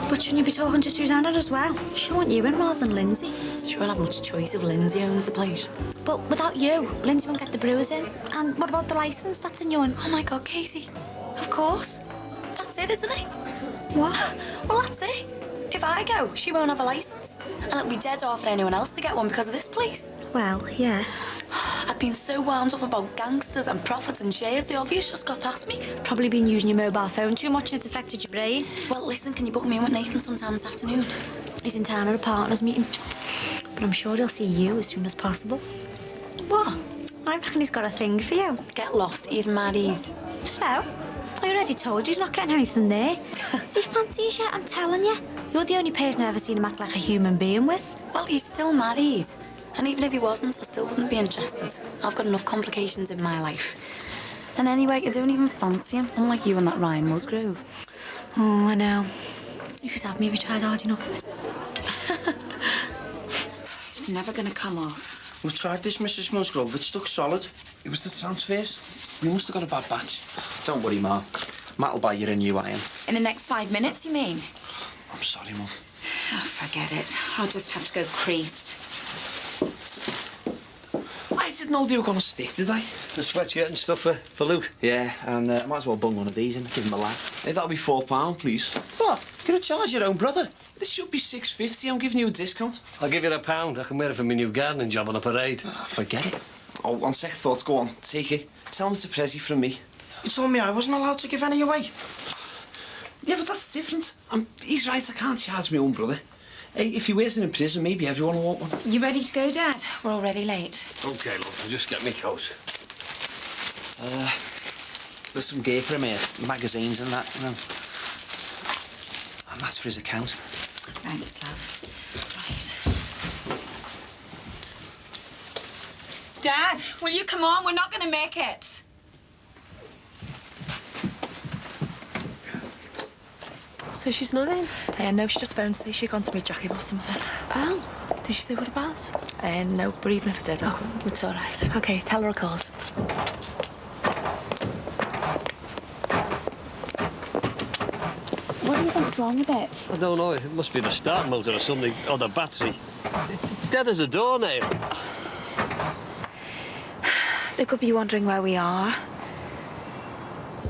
But shouldn't you be talking to Susanna as well? She'll want you in rather than Lindsay. She won't have much choice if Lindsay owns the place. But without you, Lindsay won't get the brewers in. And what about the licence? That's in your... Oh, my God, Katie. Of course. That's it, isn't it? What? Well, that's it. If I go, she won't have a licence. And it'll be dead off for anyone else to get one because of this place. Well, yeah. I've been so wound up about gangsters and profits and shares, the obvious just got past me. Probably been using your mobile phone too much and it's affected your brain. Well, listen, can you book me in with Nathan sometime this afternoon? He's in town at a partners meeting. But I'm sure he'll see you as soon as possible. What? I reckon he's got a thing for you. Get lost, he's married. So? I already told you he's not getting anything there. He fancies you, I'm telling you. You're the only person I've ever seen him act like a human being with. Well, he's still married. And even if he wasn't, I still wouldn't be interested. I've got enough complications in my life. And anyway, I don't even fancy him, unlike you and that Ryan Musgrove. Oh, I know. You could have me if you tried hard enough. It's never going to come off. We've tried this, Mrs. Musgrove. It's stuck solid. It was the transfers. We must have got a bad batch. Don't worry, Ma. Matt'll buy you a new iron. In the next 5 minutes, you mean? I'm sorry, Mum. Oh, forget it. I'll just have to go creased. I didn't know they were going to stick, did I? The sweatshirt and stuff for Luke. Yeah, and I might as well bung one of these and give him a laugh. Hey, that'll be £4, please. What? You're going to charge your own brother? This should be £6.50. I'm giving you a discount. I'll give you £1. I can wear it for my new gardening job on a parade. Forget it. Oh, on second thoughts, go on. Take it. Tell him it's a present from me. You told me I wasn't allowed to give any away. Yeah, but that's different. He's right, I can't charge my own brother. Hey, if he wears it in prison, maybe everyone will want one. You ready to go, Dad? We're already late. OK, love, I'll just get me coat. There's some gear for him here. Magazines and that, you know. And that's for his account. Thanks, love. Right. Dad, will you come on? We're not going to make it. So she's not in? No, she just phoned to say she'd gone to meet Jackie about something. Oh, did she say what about? No, but even if it did, It's all right. OK, tell her I called. What do you think's wrong with it? I don't know, it must be the start motor or something, or the battery. It's dead as a doornail. They could be wondering where we are.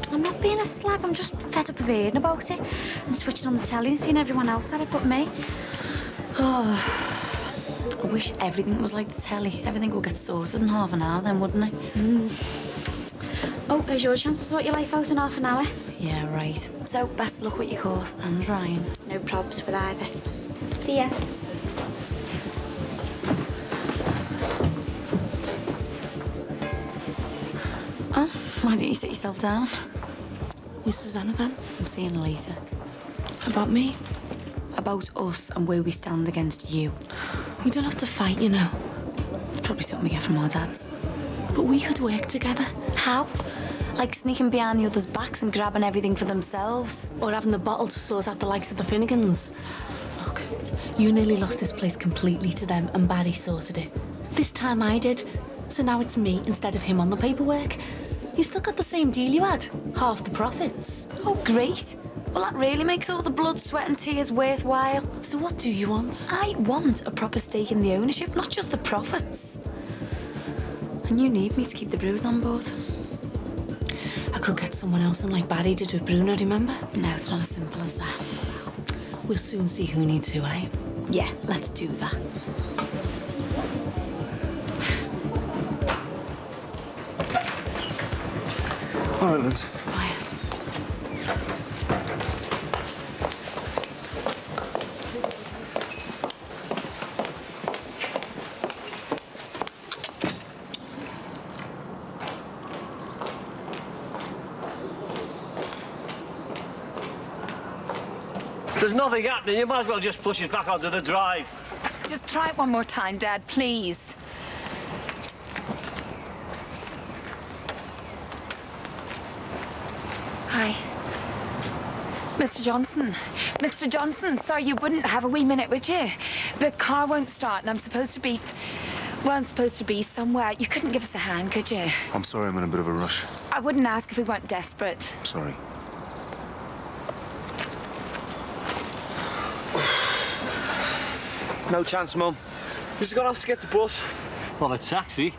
I'm not being a slag, I'm just fed up of hearing about it and switching on the telly and seeing everyone else at it but me. Oh, I wish everything was like the telly. Everything would get sorted in half an hour then, wouldn't it? Oh, here's your chance to sort your life out in half an hour. Yeah, right. So, best of luck with your course and Ryan. No probs with either. See ya. Oh, why don't you sit yourself down? Who's Susanna then? I'm seeing her later. About me? About us and where we stand against you. We don't have to fight, you know. It's probably something we get from our dads. But we could work together. How? Like sneaking behind the others' backs and grabbing everything for themselves? Or having the bottle to sort out the likes of the Finnegans. Look, you nearly lost this place completely to them and Barry sorted it. This time I did. So now it's me instead of him on the paperwork. You've still got the same deal you had. Half the profits. Oh, great. Well, that really makes all the blood, sweat and tears worthwhile. So what do you want? I want a proper stake in the ownership, not just the profits. And you need me to keep the Brews on board. I could get someone else in like Barry did with Bruno, remember? No, it's not as simple as that. We'll soon see who needs who, eh? Yeah, let's do that. All right, lads. There's nothing happening. You might as well just push it back onto the drive. Just try it one more time, Dad, please. Hi. Mr. Johnson. Mr. Johnson, sorry, you wouldn't have a wee minute, would you? The car won't start and I'm supposed to be... Well, I'm supposed to be somewhere. You couldn't give us a hand, could you? I'm sorry, I'm in a bit of a rush. I wouldn't ask if we weren't desperate. Sorry. No chance, Mum. He's gonna have to get the bus. Well, a taxi.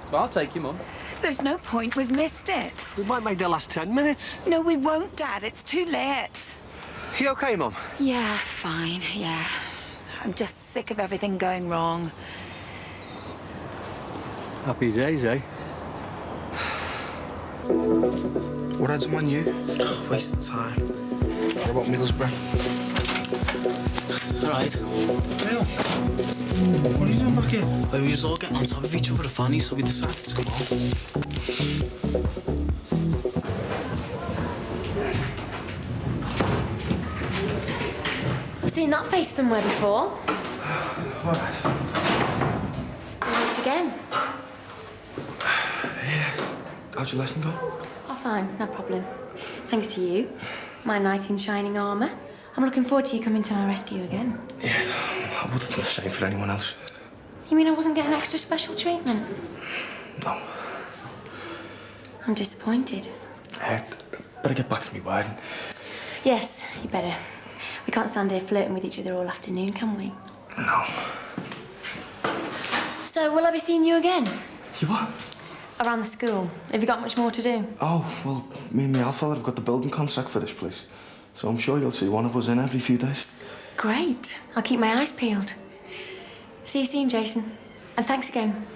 Well, I'll take you, Mum. There's no point. We've missed it. We might make the last 10 minutes. No, we won't, Dad. It's too late. You okay, Mum? Yeah, fine, yeah. I'm just sick of everything going wrong. Happy days, eh? What adds them on you? Waste of time. What about Middlesbrough? All right. Neil, what are you doing back here? Well, we was all getting on top of each other at Fanny, so we decided to come home. I've seen that face somewhere before. All right. Late again. Yeah. How'd your lesson go? Oh, fine, no problem. Thanks to you, my knight in shining armour. I'm looking forward to you coming to my rescue again. Yeah, I would have done the same for anyone else. You mean I wasn't getting extra special treatment? No. I'm disappointed. Better get back to me, Wyden. Yes, you better. We can't stand here flirting with each other all afternoon, can we? No. So, will I be seeing you again? You what? Around the school. Have you got much more to do? Oh, well, me and my alpha have got the building contract for this place. So I'm sure you'll see one of us in every few days. Great. I'll keep my eyes peeled. See you soon, Jason. And thanks again.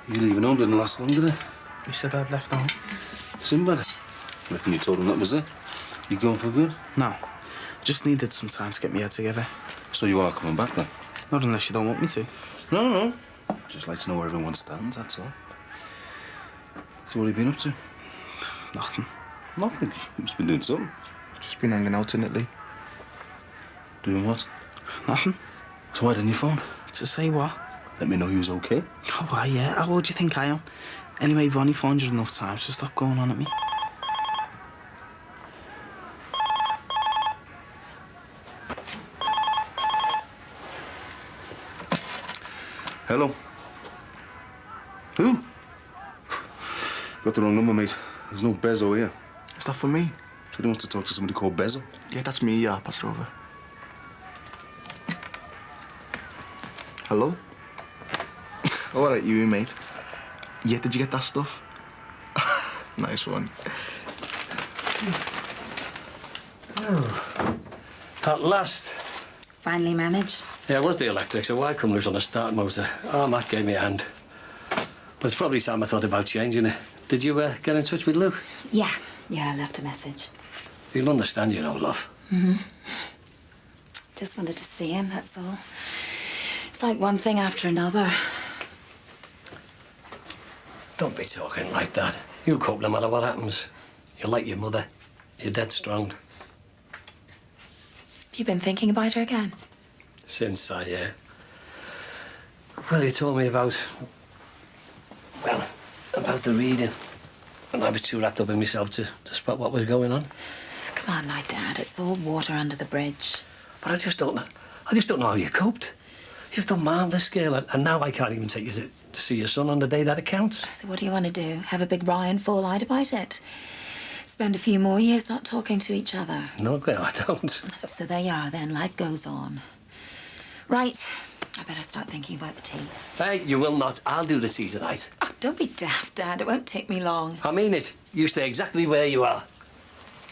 You leaving home didn't last long, did it? You said I'd left home. Sinbad? Reckon you told him that was it? You going for good? No. Just needed some time to get my head together. So you are coming back then? Not unless you don't want me to. No. Just like to know where everyone stands, that's all. So what have you been up to? Nothing. Nothing? You must have been doing something. Just been hanging out in Italy. Doing what? Nothing. So why didn't you phone? To say what? Let me know you was okay. Oh, why, yeah. How old do you think I am? Anyway, you've only phoned you enough times, so stop going on at me. Hello? Who? Got the wrong number, mate. There's no Bezo here. Is that for me? Said he wants to talk to somebody called Bezo. Yeah, that's me. Yeah, pass it over. Hello? All right, you, mate. Yeah, did you get that stuff? Nice one. Oh. At last. Finally managed. Yeah, it was the electric, so why come loose on a start motor? Oh, Matt gave me a hand. But it's probably time I thought about changing it. Did you get in touch with Luke? Yeah, I left a message. He'll understand, you know, love. Just wanted to see him, that's all. It's like one thing after another. Don't be talking like that. You cope no matter what happens. You're like your mother. You're dead strong. Have you been thinking about her again? Since well, you told me about the reading. And I was too wrapped up in myself to spot what was going on. Come on now, Dad. It's all water under the bridge. But I just don't know how you coped. You've done marvellous, girl, and now I can't even take you to see your son on the day that it counts. So what do you want to do? Have a big Rye and fall out about it? Spend a few more years not talking to each other? No, girl, I don't. So there you are, then. Life goes on. Right. I better start thinking about the tea. Hey, you will not. I'll do the tea tonight. Oh, don't be daft, Dad. It won't take me long. I mean it. You stay exactly where you are.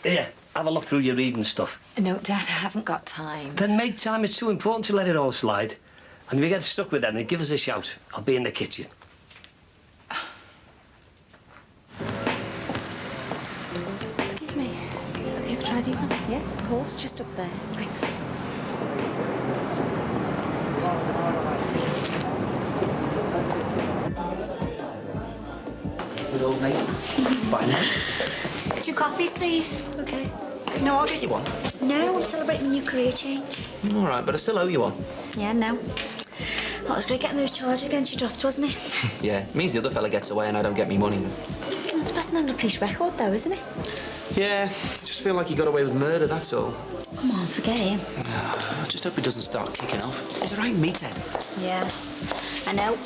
Here, have a look through your reading stuff. No, Dad, I haven't got time. Then make time. It's too important to let it all slide. And if you get stuck with anything, give us a shout. I'll be in the kitchen. Excuse me. Is it okay if I try these on? Yes, of course. Just up there. Thanks. Good old mate. Bye now. 2 coffees, please. Okay. No, I'll get you one. No, I'm celebrating the new career change. All right, but I still owe you one. Yeah, no. That was great getting those charges against you dropped, wasn't it? Yeah, means the other fella gets away and I don't get me money. It's best having a police record, though, isn't it? Yeah, I just feel like he got away with murder, that's all. Come on, forget him. I just hope he doesn't start kicking off. He's a right meathead. Yeah, I know.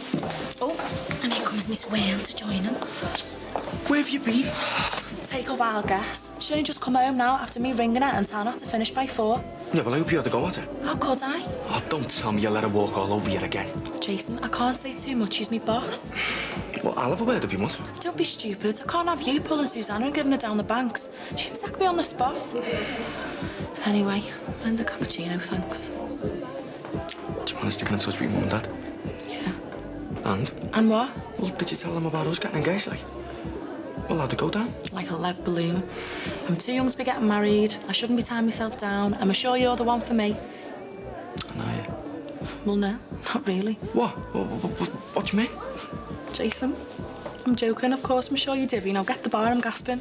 Oh, and here comes Miss Whale to join him. Where have you been? Take a wild guess. She's only just come home now after me ringing her and telling her to finish by 4. Yeah, well, I hope you had to go at her. How could I? Oh, don't tell me you let her walk all over you again. Jason, I can't say too much. She's my boss. Well, I'll have a word if you want. Don't be stupid. I can't have you pulling Susanna and giving her down the banks. She'd sack me on the spot. Anyway, when's a cappuccino, thanks? Do you want us to get in touch with your mum and dad? Yeah. And? And what? Well, did you tell them about us getting engaged, like? Well, how'd it go down? Like a lead balloon. I'm too young to be getting married. I shouldn't be tying myself down. I'm sure you're the one for me. I know you. Well, no, not really. What do you mean? Jason, I'm joking, of course. I'm sure you divvy. Now get the bar, I'm gasping.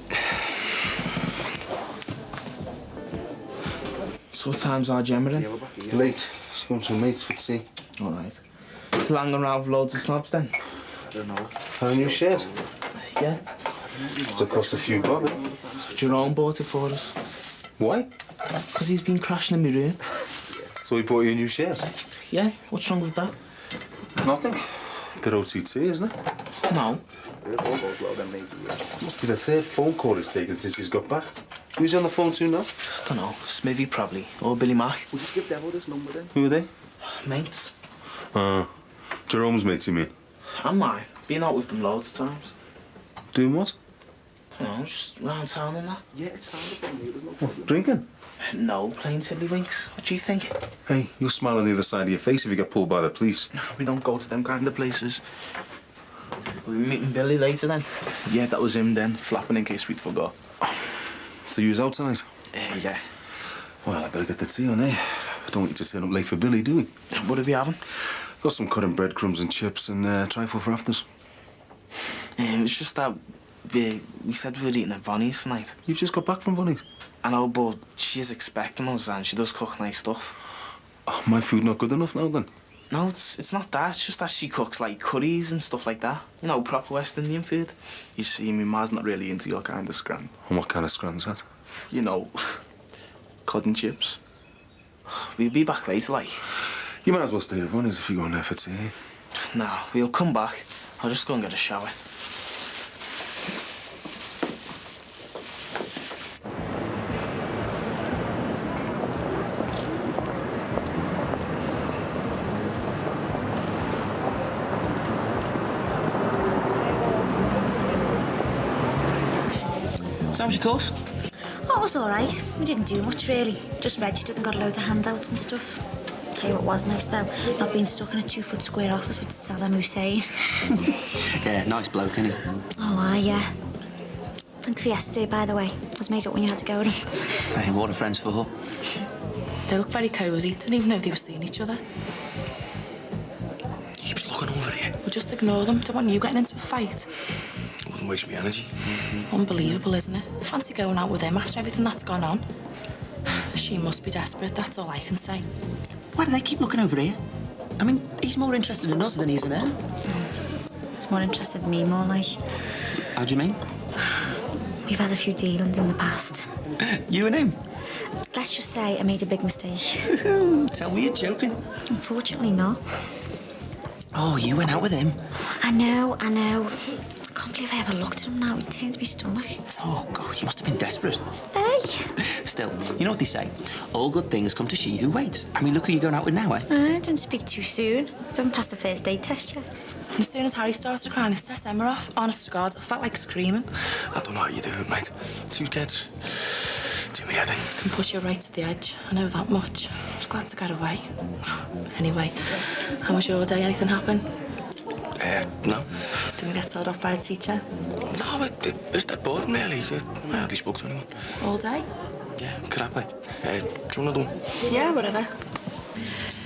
So what time's our Gemma in? Late. She's going to a mate's for tea. All right. It's hanging around with loads of snobs then? I don't know. Found a new shirt? Yeah. It's cost a few bob, eh? Jerome bought it for us. Why? Because he's been crashing in my room. So he bought you a new shirt? Yeah, what's wrong with that? Nothing. Bit OTT, isn't it? No. Must be the third phone call he's taken since he's got back. Who's he on the phone to now? Don't know. Smithy, probably. Or Billy Mack. We'll just give Devil this number then. Who are they? Mates. Jerome's mates, you mean? Am I? Been out with them loads of times. Doing what? Don't know, just round town and that. Yeah, it sounded on you, there's no problem. Drinking? No, playing tiddlywinks. What do you think? Hey, you'll smile on the other side of your face if you get pulled by the police. We don't go to them kind of places. We'll be meeting Billy later then. Yeah, that was him then, flapping in case we'd forgot. So you was out tonight? Yeah. Well, I better get the tea on, eh? I don't want you to turn up late for Billy, do we? What are we having? Got some cutting breadcrumbs and chips and trifle for afters. It's just that we said we were eating at Vonnie's tonight. You've just got back from Vonnie's? I know, but she's expecting us and she does cook nice stuff. Oh, my food not good enough now, then? No, it's not that. It's just that she cooks, like, curries and stuff like that. You know, proper West Indian food. You see, my ma's not really into your kind of scran. And what kind of scran's that? You know, cod and chips. We'll be back later, like. You might as well stay at Vonnie's if you're going there for tea. No, we'll come back. I'll just go and get a shower. So how's your course? Oh, it was all right. We didn't do much, really. Just registered and got loads of handouts and stuff. Tell you what was nice, though, not being stuck in a 2-foot square office with Saddam Hussein. Yeah, nice bloke, isn't he? Oh, yeah. Thanks for yesterday, by the way. I was made up when you had to go with him. Hey, what are friends for? They look very cosy. Didn't even know they were seeing each other. He keeps looking over here. We'll just ignore them. Don't want you getting into a fight. It wouldn't waste me energy. Unbelievable, isn't it? Fancy going out with him after everything that's gone on. She must be desperate, that's all I can say. Why do they keep looking over here? I mean, he's more interested in us than he is in her. He's more interested in me, more like. How do you mean? We've had a few dealings in the past. You and him? Let's just say I made a big mistake. Tell me you're joking. Unfortunately not. Oh, you went out with him? I know. I can't believe I ever looked at him now. It turns my stomach. Oh, God, you must have been desperate. Hey! Still, you know what they say? All good things come to she who waits. I mean, look who you're going out with now, eh? Don't speak too soon. Don't pass the first date test yet. And as soon as Harry starts to cry and set Emma off, honest to God, I felt like screaming. I don't know how you do it, mate. 2 kids. Do me head in. Can push you right to the edge. I know that much. I was glad to get away. Anyway, how was your day? Anything happen? No. Didn't get told off by a teacher? No, it was that boring, really. I hardly spoke to anyone. All day? Yeah, crappy. Do you want another one? Yeah, whatever.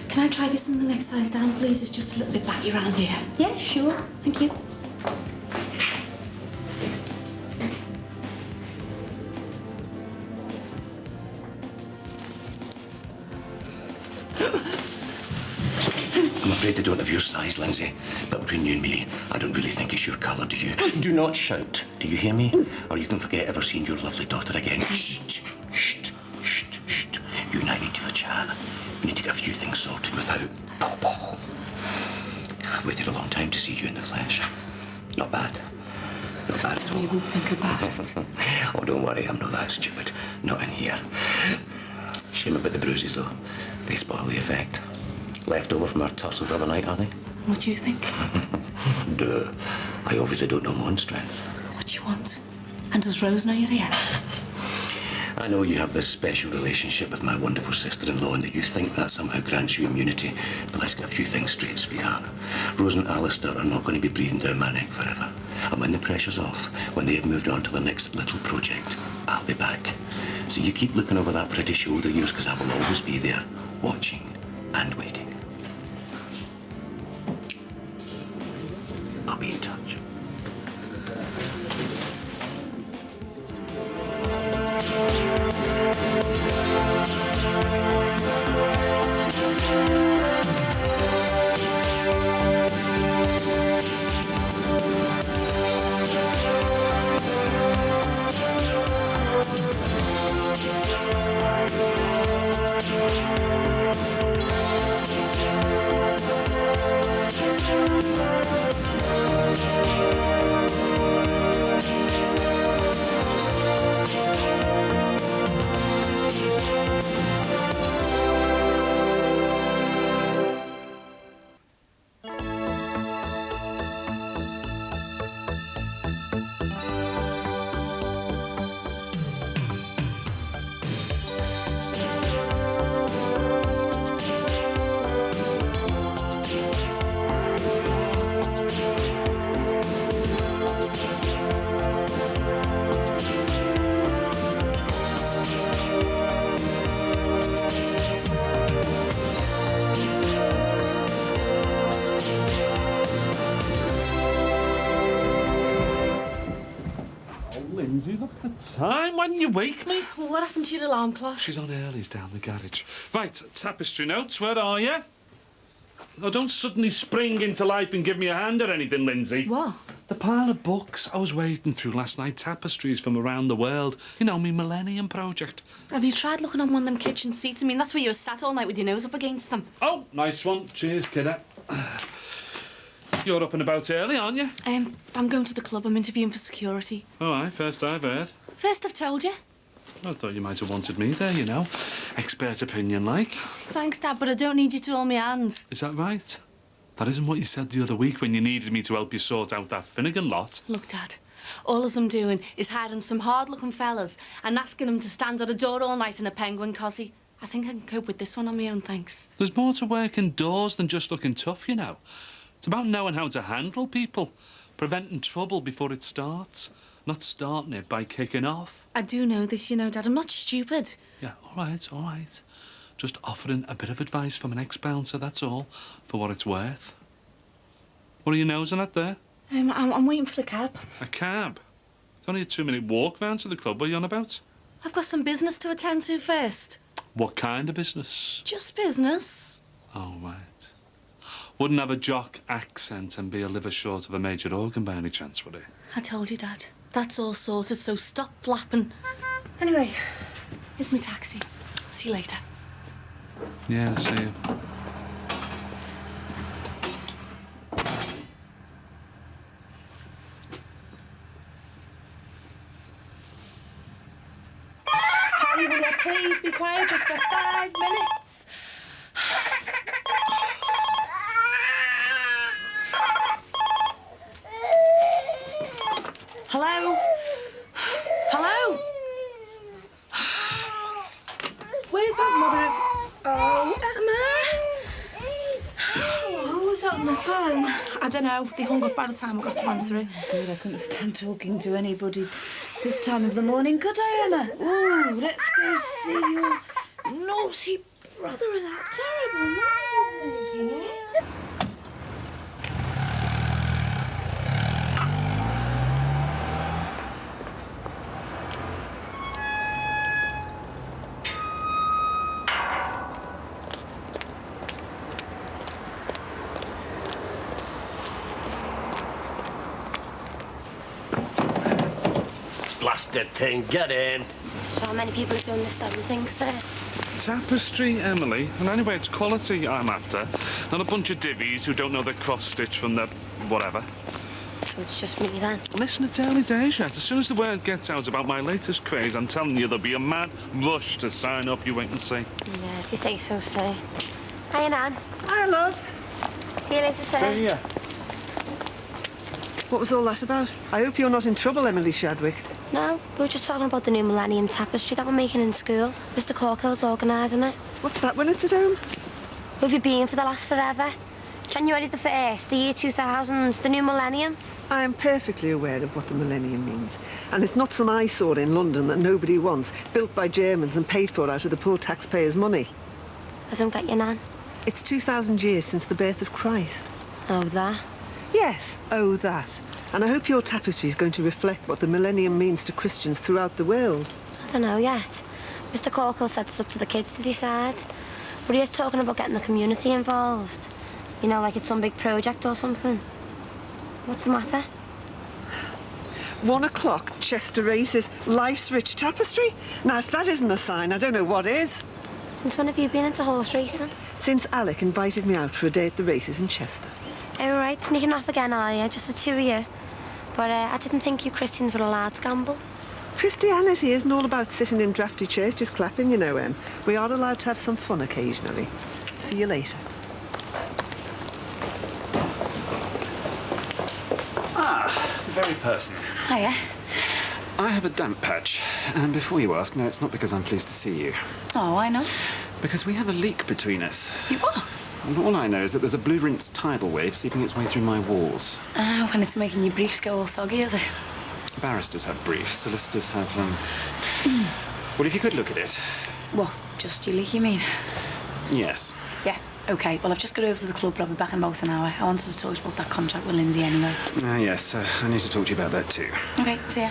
Can I try this in the next size down, please? It's just a little bit baggy around here. Yeah, sure. Thank you. I'm afraid they don't have your size, Lindsay. But between you and me, I don't really think it's your colour, do you? Do not shout. Do you hear me? Or you can forget ever seeing your lovely daughter again. Shh, shh, shh, shh. You and I need to have a chat. We need to get a few things sorted without... I've waited a long time to see you in the flesh. Not bad. Not bad at all. We won't think about it. Oh, don't worry, I'm not that stupid. Not in here. Shame about the bruises, though. They spoil the effect. Left over from our tussle the other night, are they? What do you think? Duh. I obviously don't know my own strength. What do you want? And does Rose know you're here? I know you have this special relationship with my wonderful sister-in-law and that you think that somehow grants you immunity. But let's get a few things straight, sweetheart. Rose and Alistair are not going to be breathing down my neck forever. And when the pressure's off, when they have moved on to the next little project, I'll be back. So you keep looking over that pretty shoulder of yours, because I will always be there, watching and waiting. Lindsay, look at the time. Why didn't you wake me? Well, what happened to your alarm clock? She's on earlies down the garage. Right, tapestry notes, where are you? Oh, don't suddenly spring into life and give me a hand or anything, Lindsay. What? The pile of books I was wading through last night, tapestries from around the world. You know, me Millennium Project. Have you tried looking on one of them kitchen seats? I mean, that's where you were sat all night with your nose up against them. Oh, nice one. Cheers, kiddo. You're up and about early, aren't you? I'm going to the club. I'm interviewing for security. All right, first I've heard. First I've told you. I thought you might have wanted me there, you know. Expert opinion, like. Thanks, Dad, but I don't need you to hold my hand. Is that right? That isn't what you said the other week when you needed me to help you sort out that Finnegan lot. Look, Dad, all I'm doing is hiring some hard-looking fellas and asking them to stand at a door all night in a penguin cossie. I think I can cope with this one on my own, thanks. There's more to working doors than just looking tough, you know. It's about knowing how to handle people, preventing trouble before it starts, not starting it by kicking off. I do know this, you know, Dad. I'm not stupid. Yeah, all right. Just offering a bit of advice from an ex-bouncer, that's all, for what it's worth. What are you nosing at there? I'm waiting for the cab. A cab? It's only a 2-minute walk round to the club. What are you on about? I've got some business to attend to first. What kind of business? Just business. Oh, right. Wouldn't have a jock accent and be a liver short of a major organ by any chance, would he? I told you, Dad. That's all sorted, so stop flapping. Anyway, here's my taxi. See you later. Yeah, see you. Harry, will you please be quiet just for 5 minutes? Hello? Hello? Where's that mother of... Oh, Emma? Who was that on the phone? I don't know. They hung up by the time I got to answer it. Good, I couldn't stand talking to anybody this time of the morning, could I, Emma? Ooh, let's go see your naughty brother and that terrible noise he's making, eh? Blasted thing, get in. So how many people are doing the same thing, sir? Tapestry, Emily, and anyway, it's quality I'm after. Not a bunch of divvies who don't know the cross-stitch from the whatever. So it's just me then? Listen, it's early days yet. As soon as the word gets out about my latest craze, I'm telling you, there'll be a mad rush to sign up. You wait and see. Yeah, if you say so, sir. Hiya, Nan. Hi, love. See you later, sir. See ya. What was all that about? I hope you're not in trouble, Emily Shadwick. No, we were just talking about the new Millennium Tapestry that we're making in school. Mr. Corkill's organising it. What's that when it's at home? We've been being for the last forever. January the 1st, the year 2000, the new millennium. I am perfectly aware of what the millennium means. And it's not some eyesore in London that nobody wants, built by Germans and paid for out of the poor taxpayers' money. I don't get you, Nan. It's 2,000 years since the birth of Christ. Oh, that? Yes, oh, that. And I hope your tapestry is going to reflect what the millennium means to Christians throughout the world. I don't know yet. Mr. Corkill said it's up to the kids to decide. But he is talking about getting the community involved. You know, like it's some big project or something. What's the matter? 1 o'clock, Chester Races, Life's Rich Tapestry. Now, if that isn't a sign, I don't know what is. Since when have you been into horse racing? Since Alec invited me out for a day at the races in Chester. Oh, right, sneaking off again, are you? Just the two of you? But I didn't think you Christians were allowed to gamble. Christianity isn't all about sitting in drafty churches clapping, you know, Em. We are allowed to have some fun occasionally. See you later. Ah, the very person. Hiya. I have a damp patch, and before you ask, no, it's not because I'm pleased to see you. Oh, why not? Because we have a leak between us. You what? And all I know is that there's a blue rinse tidal wave seeping its way through my walls. Ah, when it's making your briefs go all soggy, is it? Barristers have briefs, solicitors have, Well, if you could look at it. What, just your leak, you mean? Yes. Yeah, OK. Well, I've just got over to the club, but I'll be back in about an hour. I wanted to talk about that contract with Lindsay anyway. Yes, I need to talk to you about that too. OK, see ya.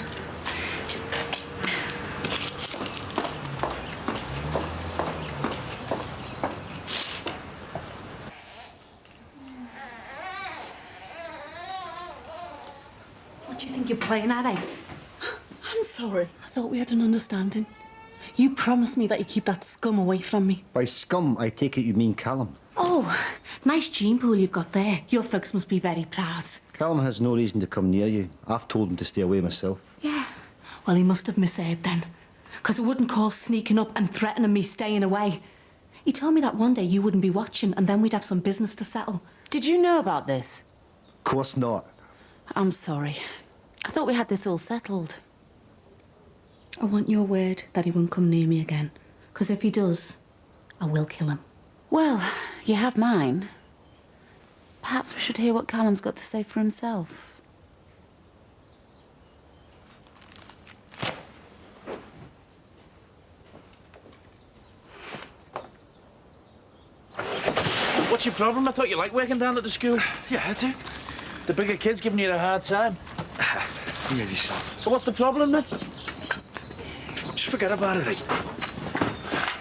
playing, are they? I'm sorry. I thought we had an understanding. You promised me that you'd keep that scum away from me. By scum, I take it you mean Callum. Oh, nice gene pool you've got there. Your folks must be very proud. Callum has no reason to come near you. I've told him to stay away myself. Yeah. Well, he must have misheard then. Because it wouldn't cause sneaking up and threatening me staying away. He told me that one day you wouldn't be watching and then we'd have some business to settle. Did you know about this? Of course not. I'm sorry. I thought we had this all settled. I want your word that he won't come near me again. Because if he does, I will kill him. Well, you have mine. Perhaps we should hear what Callum's got to say for himself. What's your problem? I thought you liked working down at the school. Yeah, I do. The bigger kids giving you a hard time. Maybe so. So what's the problem, then? Just forget about it, eh?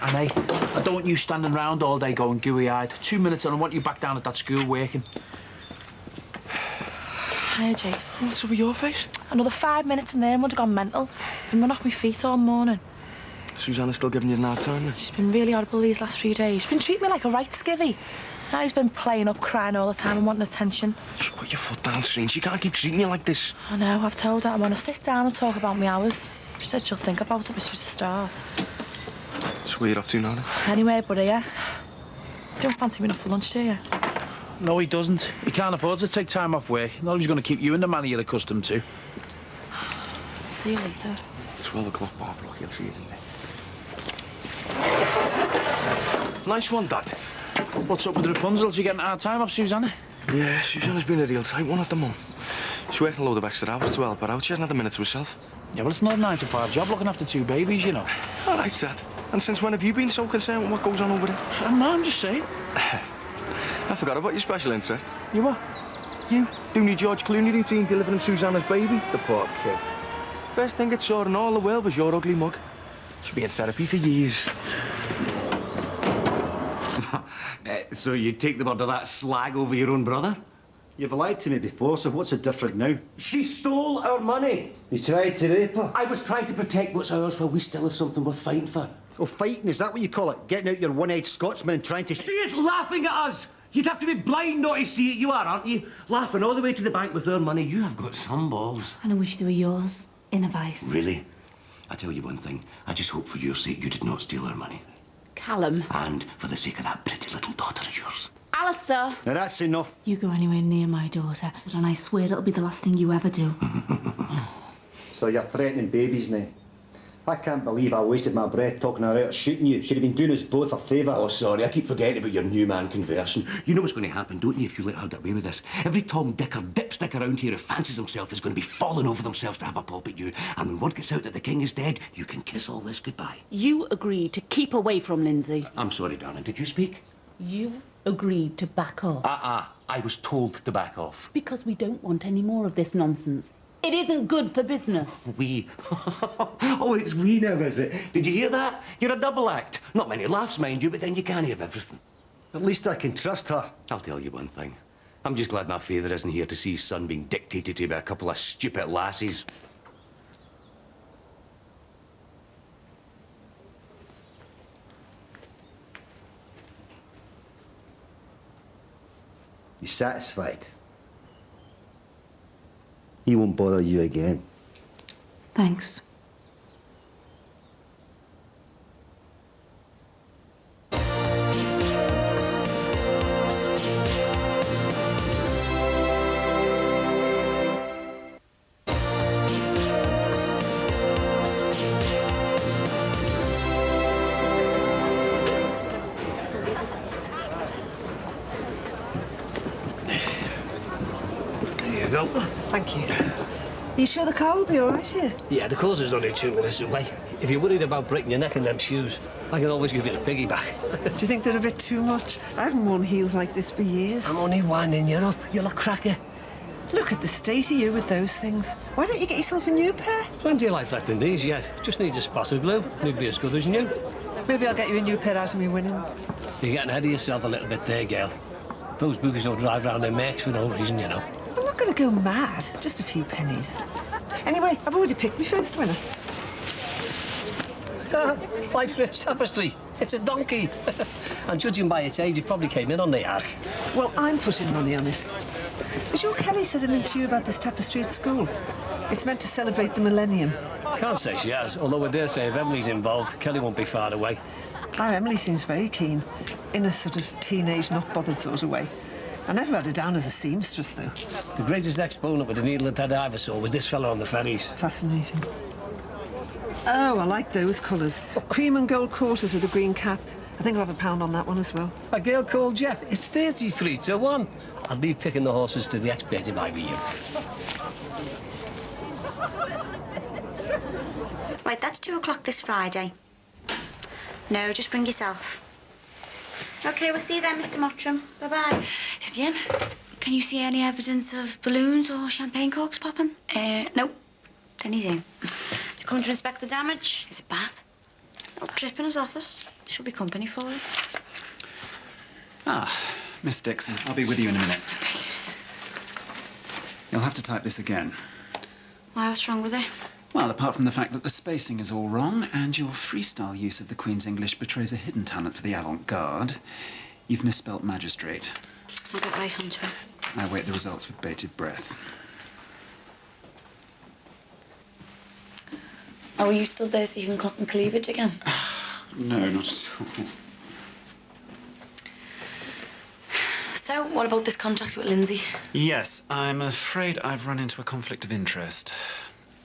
And hey, I don't want you standing around all day going gooey-eyed. 2 minutes and I want you back down at that school working. Hiya, Jason. What's up with your face? Another 5 minutes and then would have gone mental. Been run off my feet all morning. Susanna's still giving you an hard time, then? She's been really horrible these last few days. She's been treating me like a right skivvy. Now he's been playing up, crying all the time and wanting attention. Just put your foot down, Serene. She can't keep treating you like this. I know, I've told her I want to sit down and talk about my hours. She said she'll think about it, but she's a start. So where you off to now, then? Anyway, buddy, yeah? You don't fancy me enough for lunch, do you? No, he doesn't. He can't afford to take time off work. Not he's going to keep you in the manner you're accustomed to. See you later. 12 o'clock, Barbara. I'll see you in there. Nice one, Dad. What's up with the Rapunzels? You getting a hard time off Susanna? Yeah, Susanna's been a real tight one at the moment. She's working a load of extra hours to help her out. She hasn't had a minute to herself. Yeah, well, it's not a 9-to-5 job looking after 2 babies, you know. All right, Dad. And since when have you been so concerned with what goes on over there? I'm just saying. I forgot about your special interest. You what? You doing your George Clooney routine delivering Susanna's baby? The poor kid. First thing it saw in all the world was your ugly mug. She'll be in therapy for years. So you take the word of that slag over your own brother? You've lied to me before, so what's the difference now? She stole our money. You tried to rape her? I was trying to protect what's ours while we still have something worth fighting for. Oh, fighting, is that what you call it? Getting out your one-eyed Scotsman and trying to... She is laughing at us! You'd have to be blind not to see it. You are, aren't you? Laughing all the way to the bank with our money. You have got some balls. And I wish they were yours, in a vice. Really? I tell you one thing. I just hope for your sake you did not steal our money. Callum. And for the sake of that pretty little daughter of yours. Alistair! Now that's enough. You go anywhere near my daughter, and I swear it'll be the last thing you ever do. So you're threatening babies now? I can't believe I wasted my breath talking her out of shooting you. Should have been doing us both a favour. Oh, sorry, I keep forgetting about your new man conversion. You know what's going to happen, don't you, if you let her get away with this? Every Tom, Dick or dipstick around here who fancies himself is going to be falling over themselves to have a pop at you. And when word gets out that the king is dead, you can kiss all this goodbye. You agreed to keep away from Lindsay. I'm sorry, darling, did you speak? You agreed to back off. I was told to back off. Because we don't want any more of this nonsense. It isn't good for business. We? Oh, it's we now, is it? Did you hear that? You're a double act. Not many laughs, mind you, but then you can't have everything. At least I can trust her. I'll tell you one thing. I'm just glad my father isn't here to see his son being dictated to by a couple of stupid lassies. You satisfied? He won't bother you again. Thanks. There you go. Thank you. Are you sure the car will be all right here? Yeah, the course is only 2 minutes away. If you're worried about breaking your neck in them shoes, I can always give you the piggyback. Do you think they're a bit too much? I haven't worn heels like this for years. I'm only winding you up. You're a cracker. Look at the state of you with those things. Why don't you get yourself a new pair? Plenty of life left in these yet. Just needs a spot of glue. You'd be as good as new. Maybe I'll get you a new pair out of my winnings. You're getting ahead of yourself a little bit there, girl. Those bookies don't drive round their makes for no reason, you know. I'm not going to go mad. Just a few pennies. Anyway, I've already picked my first winner. Life's Rich Tapestry. It's a donkey. And judging by its age, it probably came in on the ark. Well, I'm putting money on it. Has your Kelly said anything to you about this tapestry at school? It's meant to celebrate the millennium. Can't say she has, although I dare say if Emily's involved, Kelly won't be far away. Oh, Emily seems very keen, in a sort of teenage, not bothered sort of way. I never had her down as a seamstress, though. The greatest exponent with the needle and thread I ever saw was this fella on the ferries. Fascinating. Oh, I like those colours. Cream and gold quarters with a green cap. I think I'll have £1 on that one as well. A girl called Jeff. It's 33-1. I'll leave picking the horses to the expert if I were you. Right, that's 2 o'clock this Friday. No, just bring yourself. OK, we'll see you then, Mr. Mottram. Bye-bye. Is he in? Can you see any evidence of balloons or champagne corks popping? No. Then he's in. You come to inspect the damage? Is it bad? No trip in his office. Should be company for him. Ah, Miss Dixon, I'll be with you in a minute. You'll have to type this again. Why, what's wrong with it? Well, apart from the fact that the spacing is all wrong and your freestyle use of the Queen's English betrays a hidden talent for the avant-garde, you've misspelt magistrate. I'll get right onto it. I await the results with bated breath. Oh, are you still there so you can clock and cleavage again? No, not at all. So, what about this contract with Lindsay? Yes, I'm afraid I've run into a conflict of interest.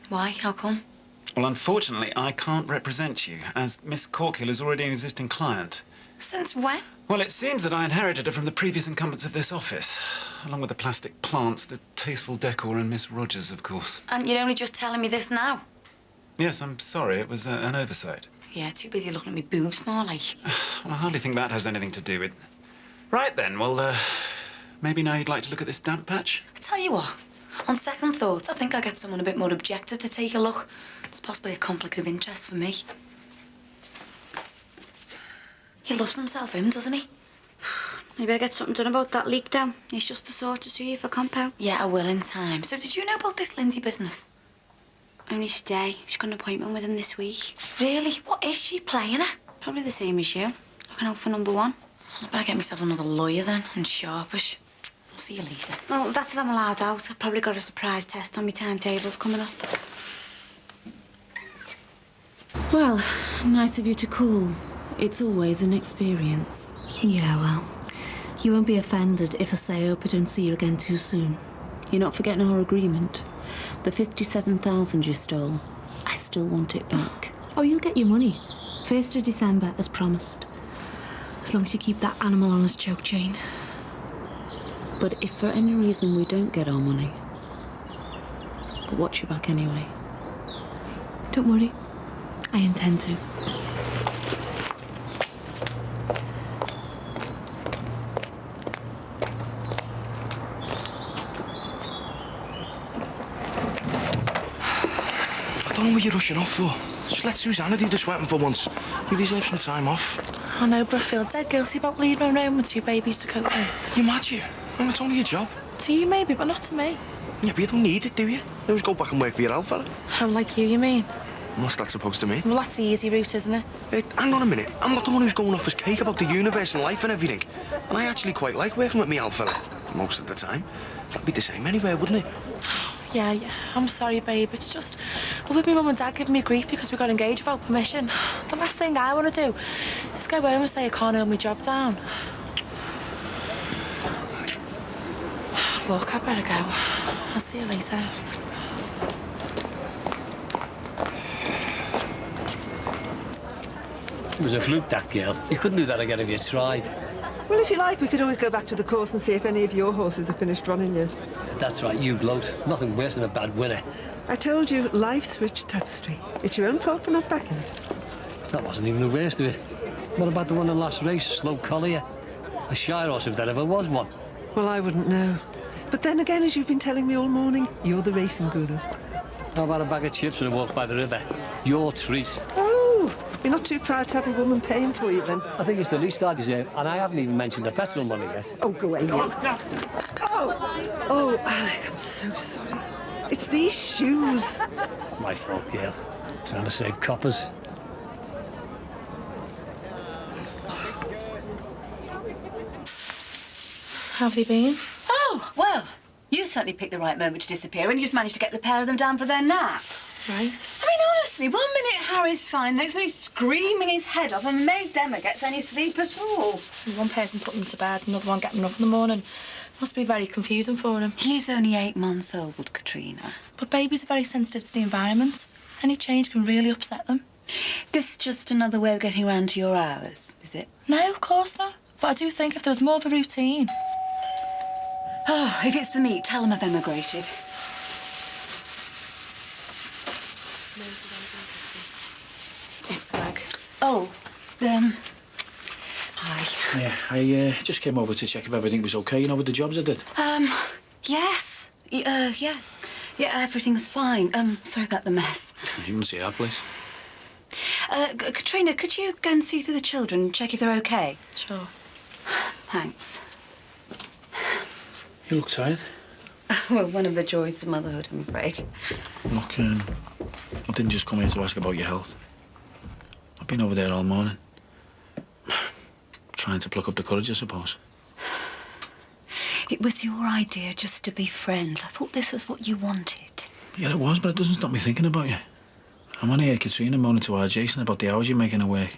Why? How come? Well, unfortunately, I can't represent you, as Miss Corkhill is already an existing client. Since when? Well, it seems that I inherited her from the previous incumbents of this office, along with the plastic plants, the tasteful decor, and Miss Rogers, of course. And you're only just telling me this now? Yes, I'm sorry. It was an oversight. Yeah, too busy looking at me boobs, more like. Well, I hardly think that has anything to do with... Right then, well, maybe now you'd like to look at this damp patch? I tell you what, on second thoughts, I think I'll get someone a bit more objective to take a look. It's possibly a conflict of interest for me. He loves himself, doesn't he? You better get something done about that leak down. He's just the sort to sue you for compo. Yeah, I will in time. So did you know about this Lindsay business? Only today. She's got an appointment with him this week. Really? What is she playing at? Probably the same as you. Looking out for number one. I better get myself another lawyer then, and sharpish. I'll see you later. Well, that's if I'm allowed out. I've probably got a surprise test on my timetables coming up. Well, nice of you to call. It's always an experience. Yeah, well. You won't be offended if I say I hope I don't see you again too soon. You're not forgetting our agreement. The 57,000 you stole, I still want it back. Oh, you'll get your money. 1st of December, as promised. As long as you keep that animal on his choke chain. But if for any reason we don't get our money, I'll watch your back anyway. Don't worry, I intend to. I don't know what you're rushing off for. Just let Susanna do the sweating for once. You deserve some time off. I know, but I feel dead guilty about leaving her home with 2 babies to cope with. You're mad, you. Well, it's only your job. To you, maybe, but not to me. Yeah, but you don't need it, do you? You always go back and work for your old fella. Oh, like you mean? What's that supposed to mean? Well, that's the easy route, isn't it? Hey, hang on a minute. I'm not the one who's going off his cake about the universe and life and everything. And I actually quite like working with me old fella. Most of the time. That'd be the same anywhere, wouldn't it? Yeah, I'm sorry, babe. It's just... Well, with my mum and dad giving me grief because we got engaged without permission. The last thing I want to do is go home and say I can't hold my job down. Look, I better go. I'll see you later. It was a fluke, that girl. You couldn't do that again if you tried. Well, if you like, we could always go back to the course and see if any of your horses have finished running yet. That's right, you gloat. Nothing worse than a bad winner. I told you, life's rich tapestry. It's your own fault for not backing it. That wasn't even the worst of it. What about the one in last race, Slow Collier? A shy horse if there ever was one. Well, I wouldn't know. But then again, as you've been telling me all morning, you're the racing guru. How about a bag of chips and a walk by the river? Your treat. Oh, you're not too proud to have a woman paying for you, then? I think it's the least I deserve, and I haven't even mentioned the petrol money yet. Oh, go away, you. Oh, Alec, I'm so sorry. It's these shoes. My fault, Gail. Trying to save coppers. How have you been? Oh, well, you certainly picked the right moment to disappear when you just managed to get the pair of them down for their nap. Right. I mean, honestly, 1 minute Harry's fine, next minute he's screaming his head off. I'm amazed Emma gets any sleep at all. One person put them to bed, another one getting them up in the morning. Must be very confusing for him. He's only 8 months old, Katrina. But babies are very sensitive to the environment. Any change can really upset them. This is just another way of getting around to your hours, is it? No, of course not. But I do think if there was more of a routine. Oh, if it's for me, tell them I've emigrated. It's Greg. Oh, hi. Yeah, I just came over to check if everything was okay, you know, with the jobs I did. Yes. Yes. Yeah, everything's fine. Sorry about the mess. You can see our place. Katrina, could you go and see through the children, check if they're okay? Sure. Thanks. You look tired. Well, one of the joys of motherhood, I'm afraid. Look, I didn't just come here to ask about your health. I've been over there all morning. Trying to pluck up the courage, I suppose. It was your idea just to be friends. I thought this was what you wanted. Yeah, it was, but it doesn't stop me thinking about you. I'm only heard Katrina moaning to our Jason about the hours you're making at work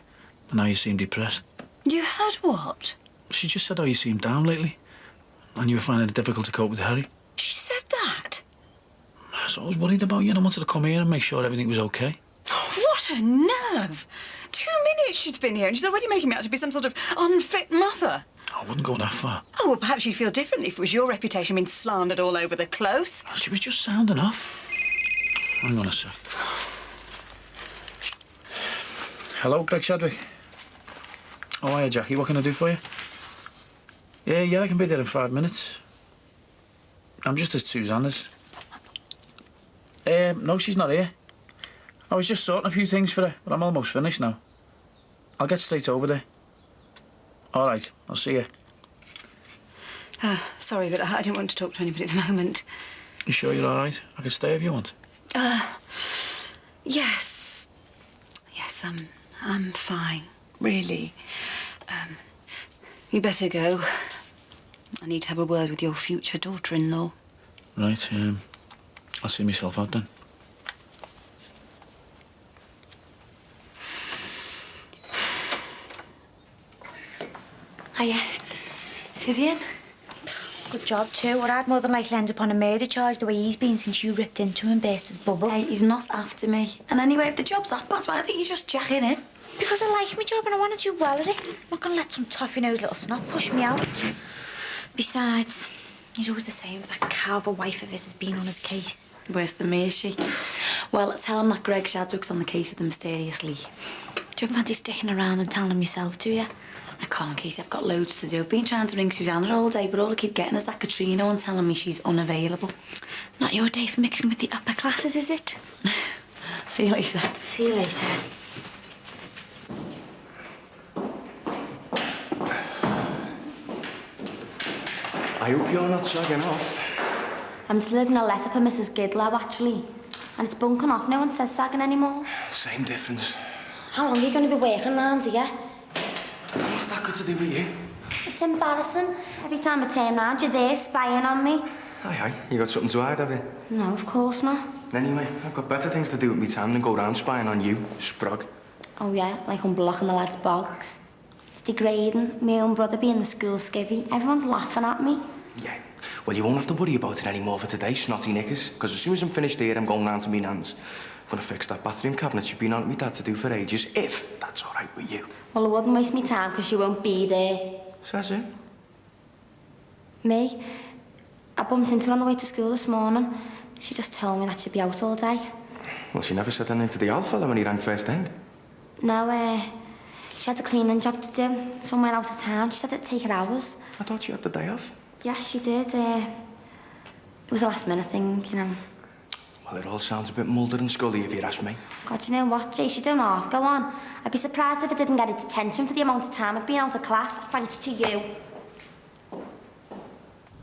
and how you seem depressed. You heard what? She just said how you seem down lately and you were finding it difficult to cope with Harry. She said that? So I was worried about you and I wanted to come here and make sure everything was okay. What a nerve! 2 minutes she's been here and she's already making me out to be some sort of unfit mother. I wouldn't go that far. Oh, well, perhaps you'd feel differently if it was your reputation being slandered all over the close. She was just sound enough. Hang on a sec. Hello, Greg Shadwick. Oh, hiya, Jackie. What can I do for you? Yeah, I can be there in 5 minutes. I'm just at Susanna's. No, she's not here. I was just sorting a few things for her, but I'm almost finished now. I'll get straight over there. All right, I'll see you. Sorry, but I don't want to talk to anybody at the moment. You sure you're all right? I can stay if you want. Yes. Yes, I'm fine, really. You better go. I need to have a word with your future daughter-in-law. Right, I'll see myself out then. Hiya. Is he in? Good job, too. Or I'd more than likely end up on a murder charge the way he's been since you ripped into him and burst his bubble. Hey, he's not after me. And anyway, if the job's that bad, why don't you just jack in? Because I like my job and I want to do well at it. I'm not going to let some toffee-nosed little snot push me out. Besides, he's always the same with that cow of a wife of his has been on his case. Worse than me, is she? Well, tell him that Greg Shadwick's on the case of the mysterious Lee. Do you fancy sticking around and telling him yourself, do you? I can't, Casey. I've got loads to do. I've been trying to ring Susanna all day, but all I keep getting is that Katrina one telling me she's unavailable. Not your day for mixing with the upper classes, is it? See you later. See you later. I hope you're not shagging off. I'm delivering a letter for Mrs. Gidlow, actually. And it's bunking off. No one says sagging anymore. Same difference. How long are you going to be working around here? What's that got to do with you? It's embarrassing. Every time I turn round, you're there spying on me. Aye. You got something to hide, have you? No, of course not. Anyway, I've got better things to do with me time than go round spying on you, sprog. Oh, yeah, like unblocking the lads' bogs. It's degrading. My own brother being the school skivvy. Everyone's laughing at me. Yeah. Well, you won't have to worry about it anymore for today, snotty knickers. Because as soon as I'm finished here, I'm going round to me nan's. I'm going to fix that bathroom cabinet she's been on at me dad to do for ages, if that's all right with you. Well, I wouldn't waste my time because she won't be there. Says it. Me? I bumped into her on the way to school this morning. She just told me that she'd be out all day. Well, she never said anything to the old fella when he rang first thing. No, she had a cleaning job to do somewhere out of town. She said it'd take her hours. I thought she had the day off. Yes, she did. It was a last-minute thing, you know. Well, it all sounds a bit mouldered and scully if you ask me. God, you know what, Jay? She don't know. Go on. I'd be surprised if I didn't get a detention for the amount of time I've been out of class, thanks to you.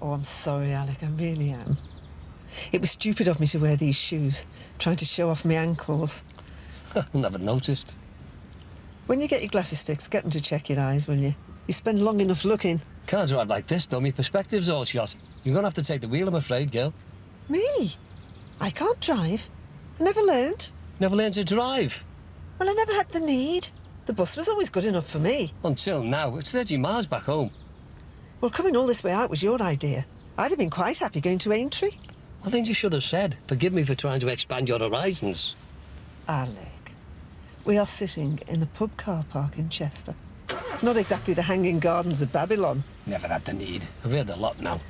Oh, I'm sorry, Alec. I really am. It was stupid of me to wear these shoes, trying to show off my ankles. Never noticed. When you get your glasses fixed, get them to check your eyes, will you? You spend long enough looking. Can't drive like this, though. My perspective's all shot. You're gonna have to take the wheel, I'm afraid, girl. Me? I can't drive. I never learned. Never learned to drive? Well, I never had the need. The bus was always good enough for me. Until now. It's 30 miles back home. Well, coming all this way out was your idea. I'd have been quite happy going to Aintree. I think you should have said, forgive me for trying to expand your horizons. Alec, we are sitting in a pub car park in Chester. It's not exactly the hanging gardens of Babylon. Never had the need. I've heard a lot now.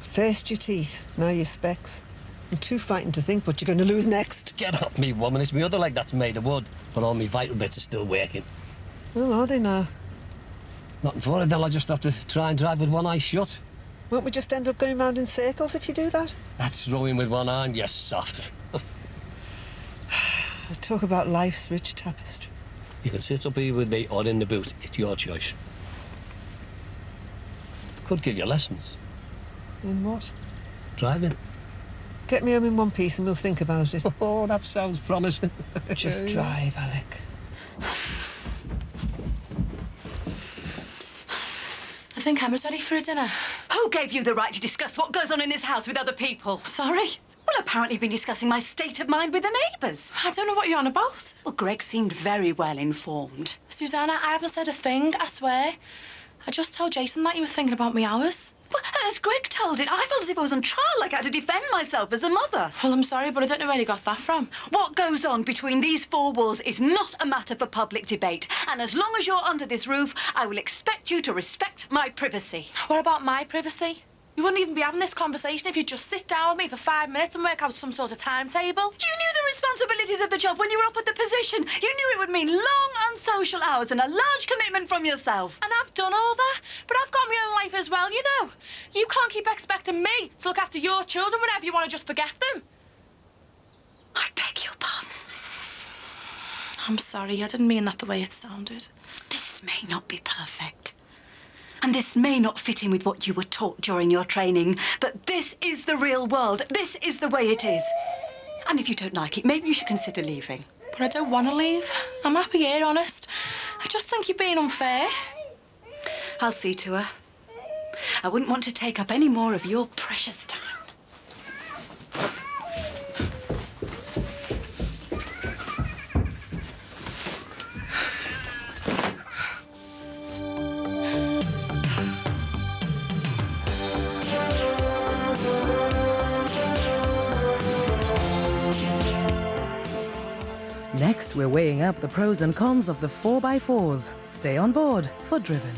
First your teeth, now your specs. I'm too frightened to think what you're going to lose next. Get off me, woman. It's my other leg that's made of wood. But all my vital bits are still working. Oh, are they now? Nothing for it, then I'll just have to try and drive with one eye shut. Won't we just end up going round in circles if you do that? That's rowing with one hand, you soft. I talk about life's rich tapestry. You can sit up here with me or in the boot. It's your choice. Could give you lessons. In what? Driving. Get me home in one piece and we'll think about it. Oh, that sounds promising. Just drive, Alec. I think Emma's ready for a dinner. Who gave you the right to discuss what goes on in this house with other people? Sorry? Well, apparently you've been discussing my state of mind with the neighbours. I don't know what you're on about. Well, Greg seemed very well informed. Susanna, I haven't said a thing, I swear. I just told Jason that you were thinking about me hours. Well, as Greg told it, I felt as if I was on trial, like I had to defend myself as a mother. Well, I'm sorry, but I don't know where you got that from. What goes on between these four walls is not a matter for public debate. And as long as you're under this roof, I will expect you to respect my privacy. What about my privacy? You wouldn't even be having this conversation if you'd just sit down with me for 5 minutes and work out some sort of timetable. You knew the responsibilities of the job when you were up at the position. You knew it would mean long, unsocial hours and a large commitment from yourself. And I've done all that, but I've got my own life as well, you know. You can't keep expecting me to look after your children whenever you want to just forget them. I beg your pardon. I'm sorry, I didn't mean that the way it sounded. This may not be perfect. And this may not fit in with what you were taught during your training, but this is the real world. This is the way it is. And if you don't like it, maybe you should consider leaving. But I don't want to leave. I'm happy here, honest. I just think you're being unfair. I'll see to her. I wouldn't want to take up any more of your precious time. Next, we're weighing up the pros and cons of the 4x4s. Stay on board for Driven.